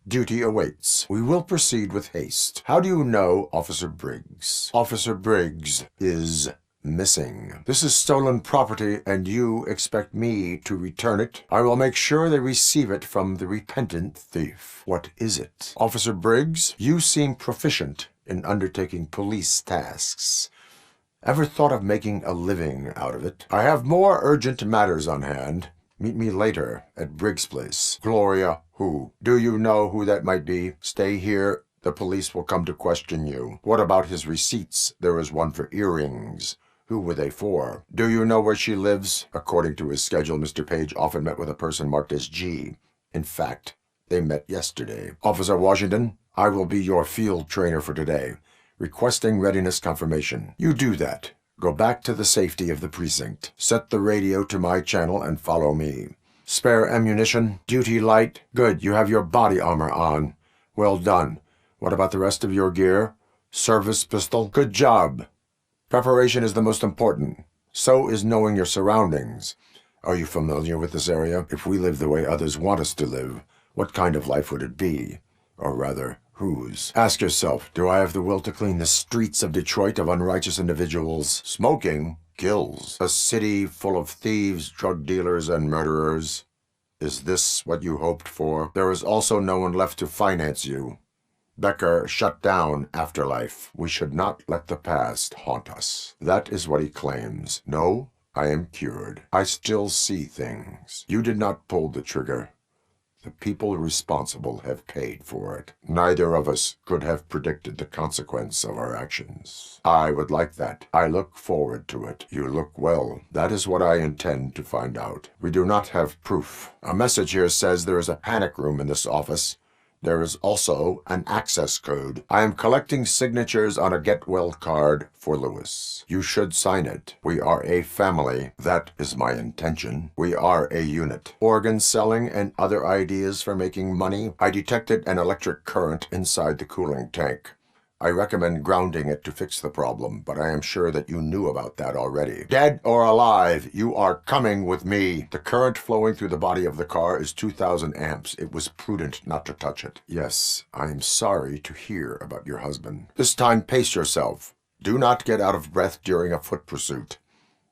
Speaker 1: Duty awaits. We will proceed with haste. How do you know Officer Briggs? Officer Briggs is missing. This is stolen property, and you expect me to return it? I will make sure they receive it from the repentant thief. What is it? Officer Briggs, you seem proficient in undertaking police tasks. Ever thought of making a living out of it? I have more urgent matters on hand. Meet me later at Briggs' place. Gloria, who? Do you know who that might be? Stay here. The police will come to question you. What about his receipts? There is one for earrings. Who were they for? Do you know where she lives? According to his schedule, Mr. Page often met with a person marked as G. In fact, they met yesterday. Officer Washington, I will be your field trainer for today. Requesting readiness confirmation. You do that. Go back to the safety of the precinct. Set the radio to my channel and follow me. Spare ammunition? Duty light? Good, you have your body armor on. Well done. What about the rest of your gear? Service pistol? Good job. Preparation is the most important. So is knowing your surroundings. Are you familiar with this area? If we live the way others want us to live, what kind of life would it be? Or rather, Whose? Ask yourself, do I have the will to clean the streets of Detroit of unrighteous individuals? Smoking kills. A city full of thieves, drug dealers, and murderers. Is this what you hoped for? There is also no one left to finance you. Becker shut down Afterlife. We should not let the past haunt us. That is what he claims. No, I am cured. I still see things. You did not pull the trigger. The people responsible have paid for it. Neither of us could have predicted the consequence of our actions. I would like that. I look forward to it. You look well. That is what I intend to find out. We do not have proof. A message here says there is a panic room in this office. There is also an access code. I am collecting signatures on a get well card for Lewis. You should sign it. We are a family. That is my intention. We are a unit. Organ selling and other ideas for making money. I detected an electric current inside the cooling tank. I recommend grounding it to fix the problem, but I am sure that you knew about that already. Dead or alive, you are coming with me. The current flowing through the body of the car is 2,000 amps. It was prudent not to touch it. Yes, I am sorry to hear about your husband. This time, pace yourself. Do not get out of breath during a foot pursuit.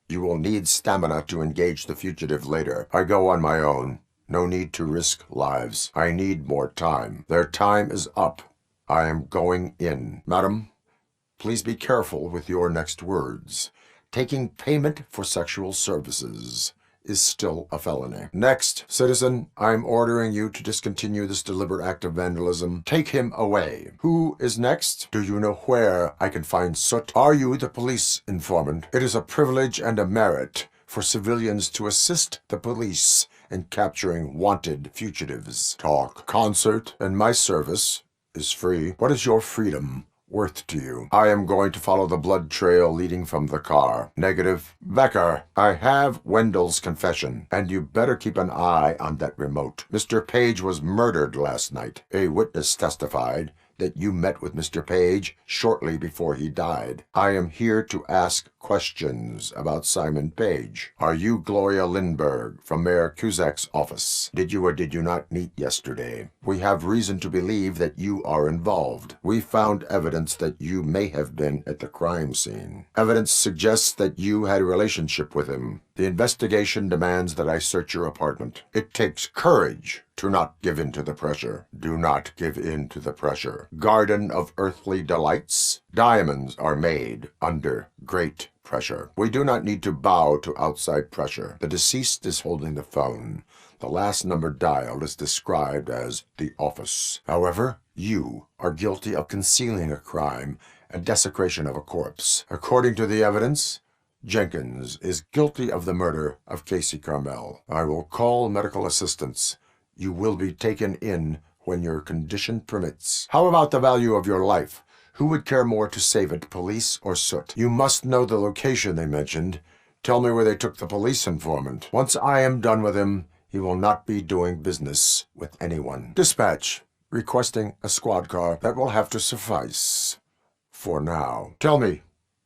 Speaker 1: You will need stamina to engage the fugitive later. I go on my own. No need to risk lives. I need more time. Their time is up. I am going in. Madam, please be careful with your next words. Taking payment for sexual services is still a felony. Next, citizen, I'm ordering you to discontinue this deliberate act of vandalism. Take him away. Who is next? Do you know where I can find Soot? Are you the police informant? It is a privilege and a merit for civilians to assist the police in capturing wanted fugitives. Talk. Concert and my service is free. What is your freedom worth to you? I am going to follow the blood trail leading from the car. Negative. Becker, I have Wendell's confession, and you better keep an eye on that remote. Mr. Page was murdered last night. A witness testified that you met with Mr. Page shortly before he died. I am here to ask questions about Simon Page. Are you Gloria Lindbergh from Mayor Cusack's office? Did you or did you not meet yesterday? We have reason to believe that you are involved. We found evidence that you may have been at the crime scene. Evidence suggests that you had a relationship with him. The investigation demands that I search your apartment. It takes courage to not give in to the pressure. Do not give in to the pressure. Garden of earthly delights. Diamonds are made under great pressure. We do not need to bow to outside pressure. The deceased is holding the phone. The last number dialed is described as the office. However, you are guilty of concealing a crime and desecration of a corpse. According to the evidence, Jenkins is guilty of the murder of Casey Carmel. I will call medical assistance. You will be taken in when your condition permits. How about the value of your life? Who would care more to save it, police or Soot? You must know the location they mentioned. Tell me where they took the police informant. Once I am done with him, he will not be doing business with anyone. Dispatch, requesting a squad car. That will have to suffice for now. Tell me,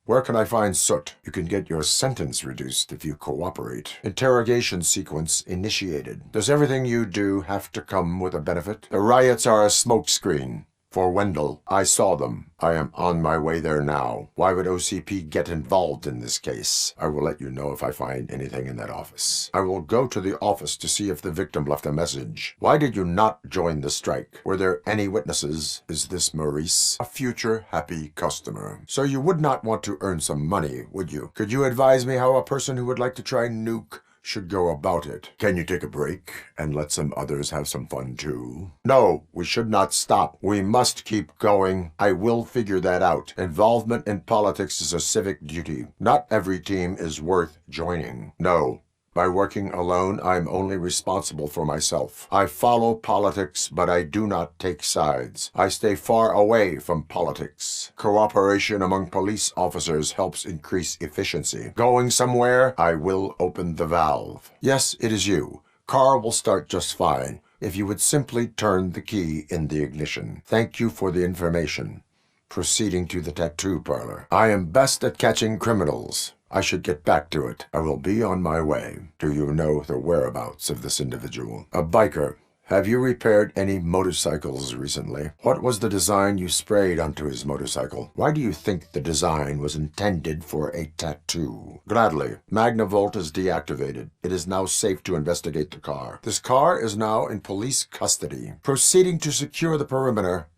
Speaker 1: where can I find Soot? You can get your sentence reduced if you cooperate. Interrogation sequence initiated. Does everything you do have to come with a benefit? The riots are a smokescreen. For Wendell, I saw them. I am on my way there now. Why would OCP get involved in this case? I will let you know if I find anything in that office. I will go to the office to see if the victim left a message. Why did you not join the strike? Were there any witnesses? Is this Maurice, a future happy customer? So you would not want to earn some money, would you? Could you advise me how a person who would like to try nuke should go about it? Can you take a break and let some others have some fun too? No, we should not stop. We must keep going. I will figure that out. Involvement in politics is a civic duty. Not every team is worth joining. No. By working alone, I'm only responsible for myself. I follow politics, but I do not take sides. I stay far away from politics. Cooperation among police officers helps increase efficiency. Going somewhere, I will open the valve. Yes, it is you. Car will start just fine if you would simply turn the key in the ignition. Thank you for the information. Proceeding to the tattoo parlor. I am best at catching criminals. I should get back to it. I will be on my way. Do you know the whereabouts of this individual? A biker Have you repaired any motorcycles recently? What was the design you sprayed onto his motorcycle? Why do you think the design was intended for a tattoo? Gladly. Magnavolt is deactivated. It is now safe to investigate the car. This car is now in police custody. Proceeding to secure the perimeter.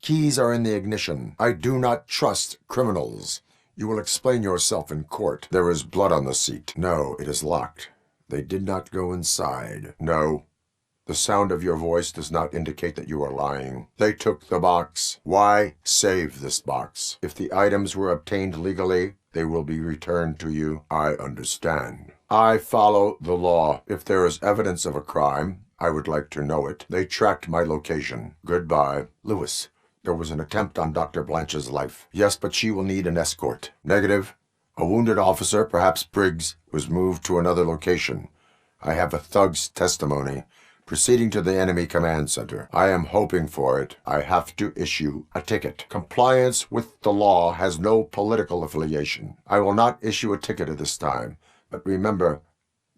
Speaker 1: Keys are in the ignition. I do not trust criminals. You will explain yourself in court. There is blood on the seat. No, it is locked. They did not go inside. No. The sound of your voice does not indicate that you are lying. They took the box. Why save this box? If the items were obtained legally, they will be returned to you. I understand. I follow the law. If there is evidence of a crime, I would like to know it. They tracked my location. Goodbye. Lewis, there was an attempt on Dr. Blanche's life. Yes, but she will need an escort. Negative. A wounded officer, perhaps Briggs, was moved to another location. I have a thug's testimony. Proceeding to the enemy command center. I am hoping for it. I have to issue a ticket. Compliance with the law has no political affiliation. I will not issue a ticket at this time. But remember,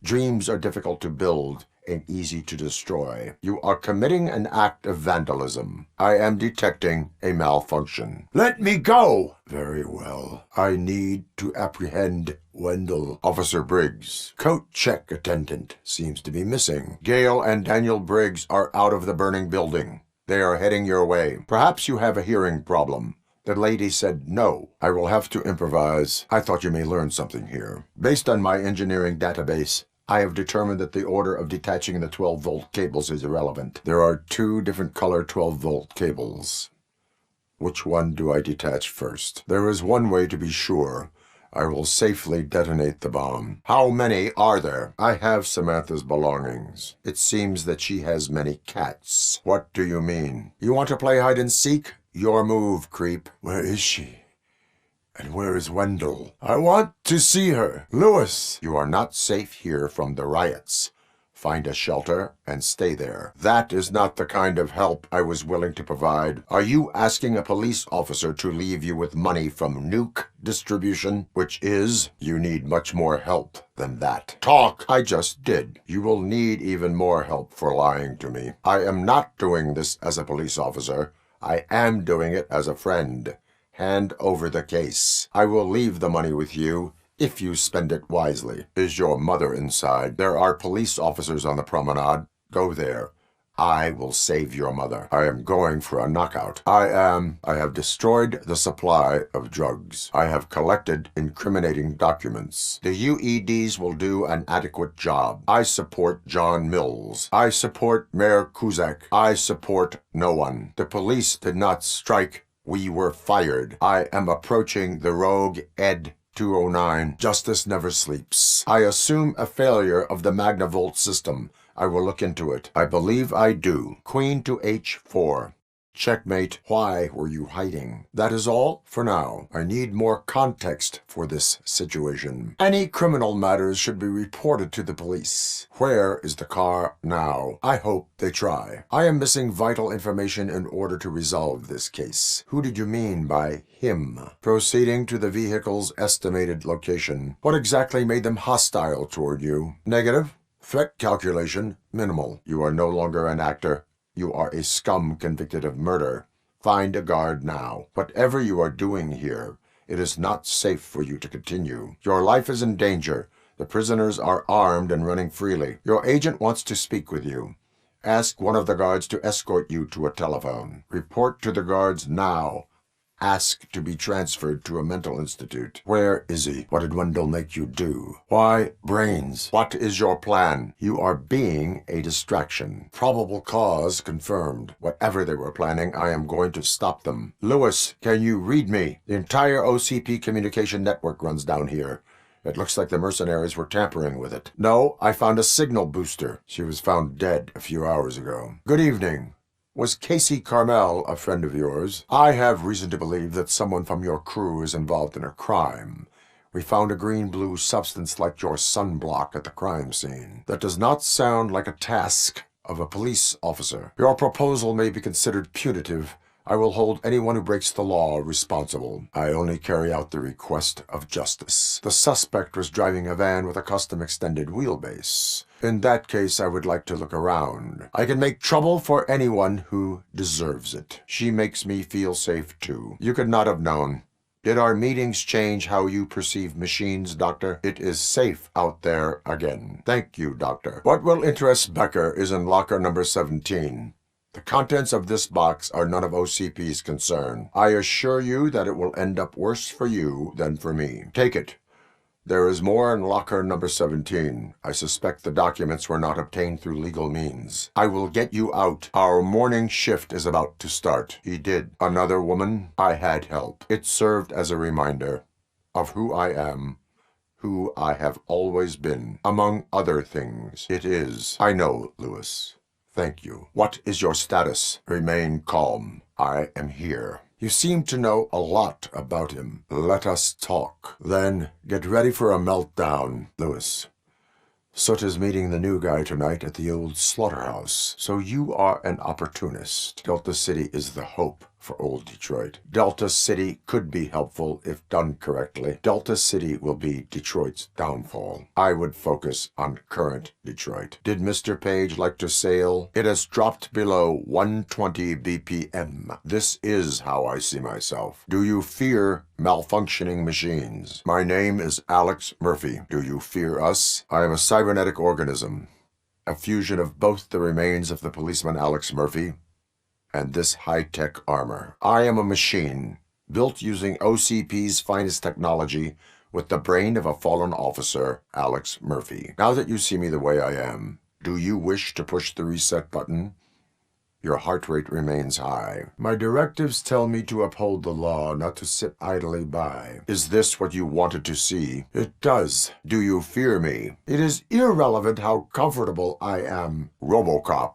Speaker 1: dreams are difficult to build and easy to destroy. You are committing an act of vandalism. I am detecting a malfunction. Let me go! Very well. I need to apprehend Wendell. Officer Briggs. Coat check attendant seems to be missing. Gale and Daniel Briggs are out of the burning building. They are heading your way. Perhaps you have a hearing problem. The lady said no. I will have to improvise. I thought you may learn something here. Based on my engineering database, I have determined that the order of detaching the 12-volt cables is irrelevant. There are 2 different color 12-volt cables. Which one do I detach first? There is one way to be sure. I will safely detonate the bomb. How many are there? I have Samantha's belongings. It seems that she has many cats. What do you mean? You want to play hide and seek? Your move, creep. Where is she? And where is Wendell? I want to see her. Lewis! You are not safe here from the riots. Find a shelter and stay there. That is not the kind of help I was willing to provide. Are you asking a police officer to leave you with money from nuke distribution? Which is, you need much more help than that. Talk! I just did. You will need even more help for lying to me. I am not doing this as a police officer. I am doing it as a friend. Hand over the case. I will leave the money with you if you spend it wisely. Is your mother inside? There are police officers on the promenade. Go there. I will save your mother. I am going for a knockout. I have destroyed the supply of drugs. I have collected incriminating documents. The UEDs will do an adequate job. I support John Mills. I support Mayor Kuzak. I support no one. The police did not strike. We were fired. I am approaching the rogue Ed 209. Justice never sleeps. I assume a failure of the Magnavolt system. I will look into it. I believe I do. Queen to H4. Checkmate. Why were you hiding? That is all for now. I need more context for this situation. Any criminal matters should be reported to the police. Where is the car now? I hope they try. I am missing vital information in order to resolve this case. Who did you mean by him? Proceeding to the vehicle's estimated location. What exactly made them hostile toward you? Negative. Threat calculation, minimal. You are no longer an actor. You are a scum convicted of murder. Find a guard now. Whatever you are doing here, it is not safe for you to continue. Your life is in danger. The prisoners are armed and running freely. Your agent wants to speak with you. Ask one of the guards to escort you to a telephone. Report to the guards now. Ask to be transferred to a mental institute. Where is he? What did Wendell make you do? Why, brains. What is your plan? You are being a distraction. Probable cause confirmed. Whatever they were planning, I am going to stop them. Lewis, can you read me? The entire OCP communication network runs down here. It looks like the mercenaries were tampering with it. No, I found a signal booster. She was found dead a few hours ago. Good evening. Was Casey Carmel a friend of yours? I have reason to believe that someone from your crew is involved in a crime. We found a green-blue substance like your sunblock at the crime scene. That does not sound like a task of a police officer. Your proposal may be considered punitive. I will hold anyone who breaks the law responsible. I only carry out the request of justice. The suspect was driving a van with a custom extended wheelbase. In that case, I would like to look around. I can make trouble for anyone who deserves it. She makes me feel safe, too. You could not have known. Did our meetings change how you perceive machines, Doctor? It is safe out there again. Thank you, Doctor. What will interest Becker is in locker number 17. The contents of this box are none of OCP's concern. I assure you that it will end up worse for you than for me. Take it. There is more in locker number 17. I suspect the documents were not obtained through legal means. I will get you out. Our morning shift is about to start. He did. Another woman? I had help. It served as a reminder of who I am, who I have always been. Among other things, it is. I know, Lewis. Thank you. What is your status? Remain calm. I am here. You seem to know a lot about him. Let us talk. Then get ready for a meltdown, Lewis. Soot is meeting the new guy tonight at the old slaughterhouse. So you are an opportunist. Delta City is the hope for old Detroit. Delta City could be helpful if done correctly. Delta City will be Detroit's downfall. I would focus on current Detroit. Did Mr. Page like to sail? It has dropped below 120 BPM. This is how I see myself. Do you fear malfunctioning machines? My name is Alex Murphy. Do you fear us? I am a cybernetic organism, a fusion of both the remains of the policeman Alex Murphy and this high-tech armor. I am a machine, built using OCP's finest technology with the brain of a fallen officer, Alex Murphy. Now that you see me the way I am, do you wish to push the reset button? Your heart rate remains high. My directives tell me to uphold the law, not to sit idly by. Is this what you wanted to see? It does. Do you fear me? It is irrelevant how comfortable I am. RoboCop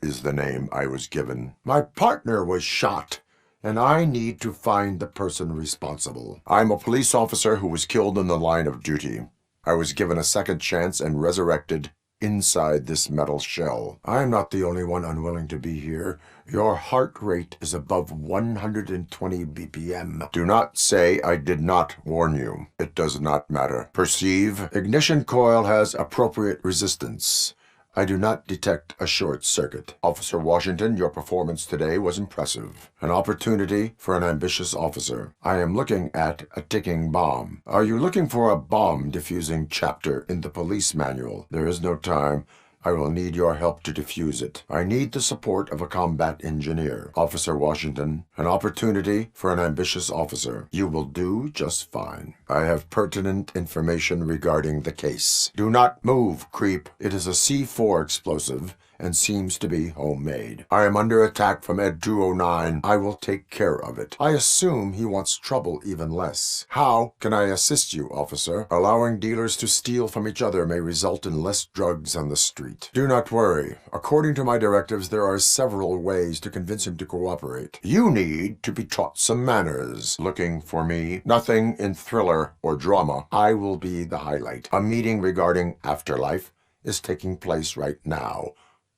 Speaker 1: is the name I was given. My partner was shot, and I need to find the person responsible. I'm a police officer who was killed in the line of duty. I was given a second chance and resurrected inside this metal shell. I'm not the only one unwilling to be here. Your heart rate is above 120 BPM. Do not say I did not warn you. It does not matter. Perceive. Ignition coil has appropriate resistance. I do not detect a short circuit. Officer Washington, your performance today was impressive. An opportunity for an ambitious officer. I am looking at a ticking bomb. Are you looking for a bomb-diffusing chapter in the police manual? There is no time. I will need your help to defuse it. I need the support of a combat engineer. Officer Washington, an opportunity for an ambitious officer. You will do just fine. I have pertinent information regarding the case. Do not move, creep. It is a C4 explosive and seems to be homemade. I am under attack from Ed 209. I will take care of it. I assume he wants trouble even less. How can I assist you, officer? Allowing dealers to steal from each other may result in less drugs on the street. Do not worry. According to my directives, there are several ways to convince him to cooperate. You need to be taught some manners. Looking for me? Nothing in thriller or drama. I will be the highlight. A meeting regarding afterlife is taking place right now.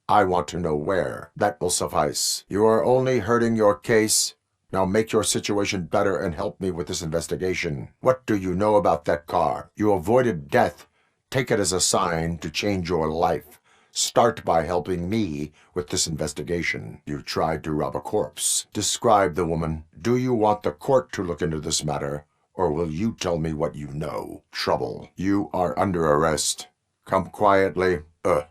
Speaker 1: I want to know where. That will suffice. You are only hurting your case. Now make your situation better and help me with this investigation. What do you know about that car? You avoided death. Take it as a sign to change your life. Start by helping me with this investigation. You tried to rob a corpse. Describe the woman. Do you want the court to look into this matter, or will you tell me what you know? Trouble. You are under arrest. Come quietly.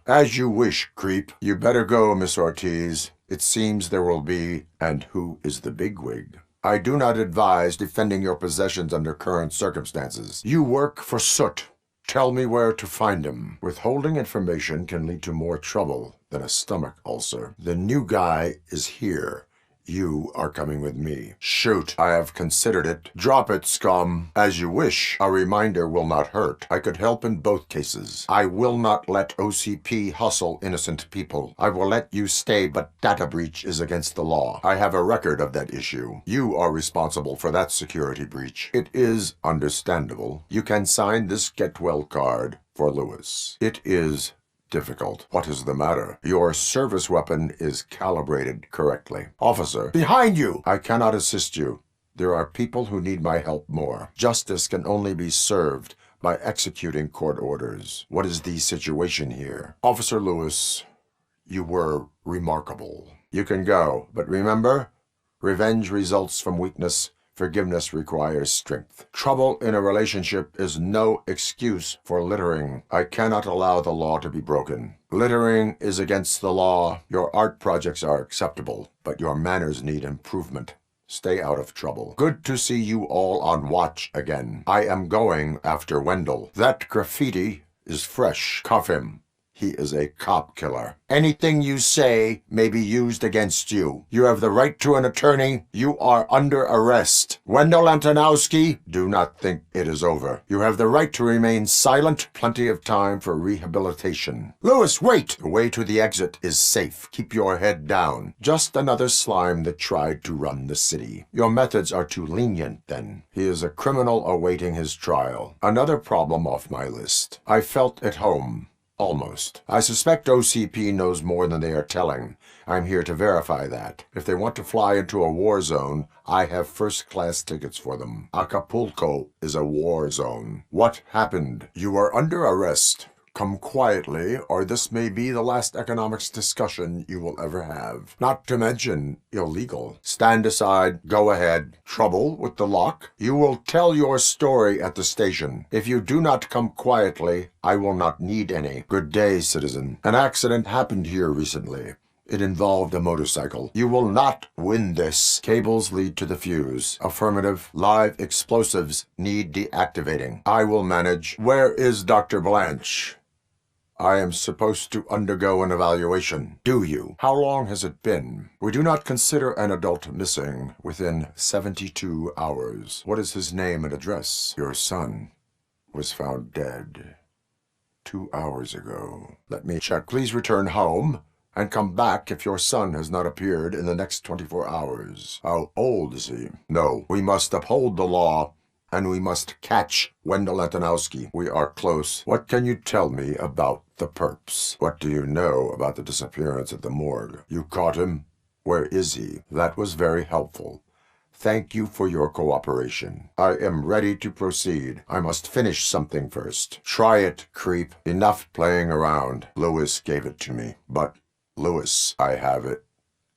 Speaker 1: As you wish, creep. You better go, Miss Ortiz. It seems there will be, and who is the bigwig? I do not advise defending your possessions under current circumstances. You work for Soot. Tell me where to find him. Withholding information can lead to more trouble than a stomach ulcer. The new guy is here. You are coming with me. Shoot, I have considered it. Drop it, scum. As you wish. A reminder will not hurt. I could help in both cases. I will not let OCP hustle innocent people. I will let you stay, but data breach is against the law. I have a record of that issue. You are responsible for that security breach. It is understandable. You can sign this get well card for Lewis. It is difficult. What is the matter? Your service weapon is calibrated correctly. Officer, behind you! I cannot assist you. There are people who need my help more. Justice can only be served by executing court orders. What is the situation here? Officer Lewis, you were remarkable. You can go, but remember, revenge results from weakness. Forgiveness requires strength. Trouble in a relationship is no excuse for littering. I cannot allow the law to be broken. Littering is against the law. Your art projects are acceptable, but your manners need improvement. Stay out of trouble. Good to see you all on watch again. I am going after Wendell. That graffiti is fresh. Cuff him. He is a cop killer. Anything you say may be used against you. You have the right to an attorney. You are under arrest. Wendell Antonowski, do not think it is over. You have the right to remain silent. Plenty of time for rehabilitation. Lewis, wait! The way to the exit is safe. Keep your head down. Just another slime that tried to run the city. Your methods are too lenient, then. He is a criminal awaiting his trial. Another problem off my list. I felt at home. Almost. I suspect OCP knows more than they are telling. I'm here to verify that. If they want to fly into a war zone, I have first-class tickets for them. Acapulco is a war zone. What happened? You are under arrest. Come quietly, or this may be the last economics discussion you will ever have. Not to mention illegal. Stand aside. Go ahead. Trouble with the lock? You will tell your story at the station. If you do not come quietly, I will not need any. Good day, citizen. An accident happened here recently. It involved a motorcycle. You will not win this. Cables lead to the fuse. Affirmative. Live explosives need deactivating. I will manage. Where is Dr. Blanche? I am supposed to undergo an evaluation. Do you? How long has it been? We do not consider an adult missing within 72 hours. What is his name and address? Your son was found dead 2 hours ago. Let me check. Please return home and come back if your son has not appeared in the next 24 hours. How old is he? No, we must uphold the law. And we must catch Wendell Antonowski. We are close. What can you tell me about the perps? What do you know about the disappearance at the morgue? You caught him? Where is he? That was very helpful. Thank you for your cooperation. I am ready to proceed. I must finish something first. Try it, creep. Enough playing around. Lewis gave it to me. But, Lewis, I have it.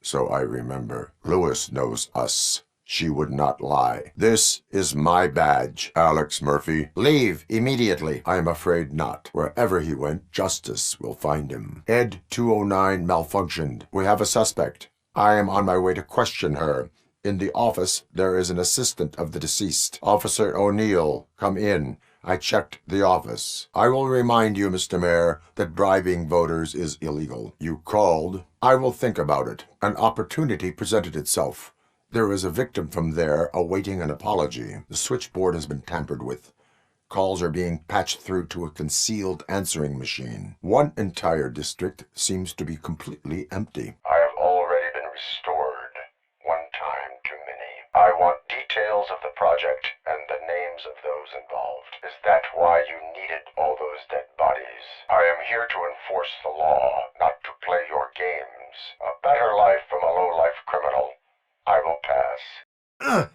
Speaker 1: So I remember. Lewis knows us. She would not lie. This is my badge, Alex Murphy. Leave immediately. I am afraid not. Wherever he went, justice will find him. Ed 209 malfunctioned. We have a suspect. I am on my way to question her. In the office, there is an assistant of the deceased. Officer O'Neill, come in. I checked the office. I will remind you, Mr. Mayor, that bribing voters is illegal. You called. I will think about it. An opportunity presented itself. There is a victim from there awaiting an apology. The switchboard has been tampered with. Calls are being patched through to a concealed answering machine. One entire district seems to be completely empty. I have already been restored. One time too many. I want details of the project and the names of those involved. Is that why you needed all those dead bodies? I am here to enforce the law, not to play your games. A better life from a low-life criminal. I will pass.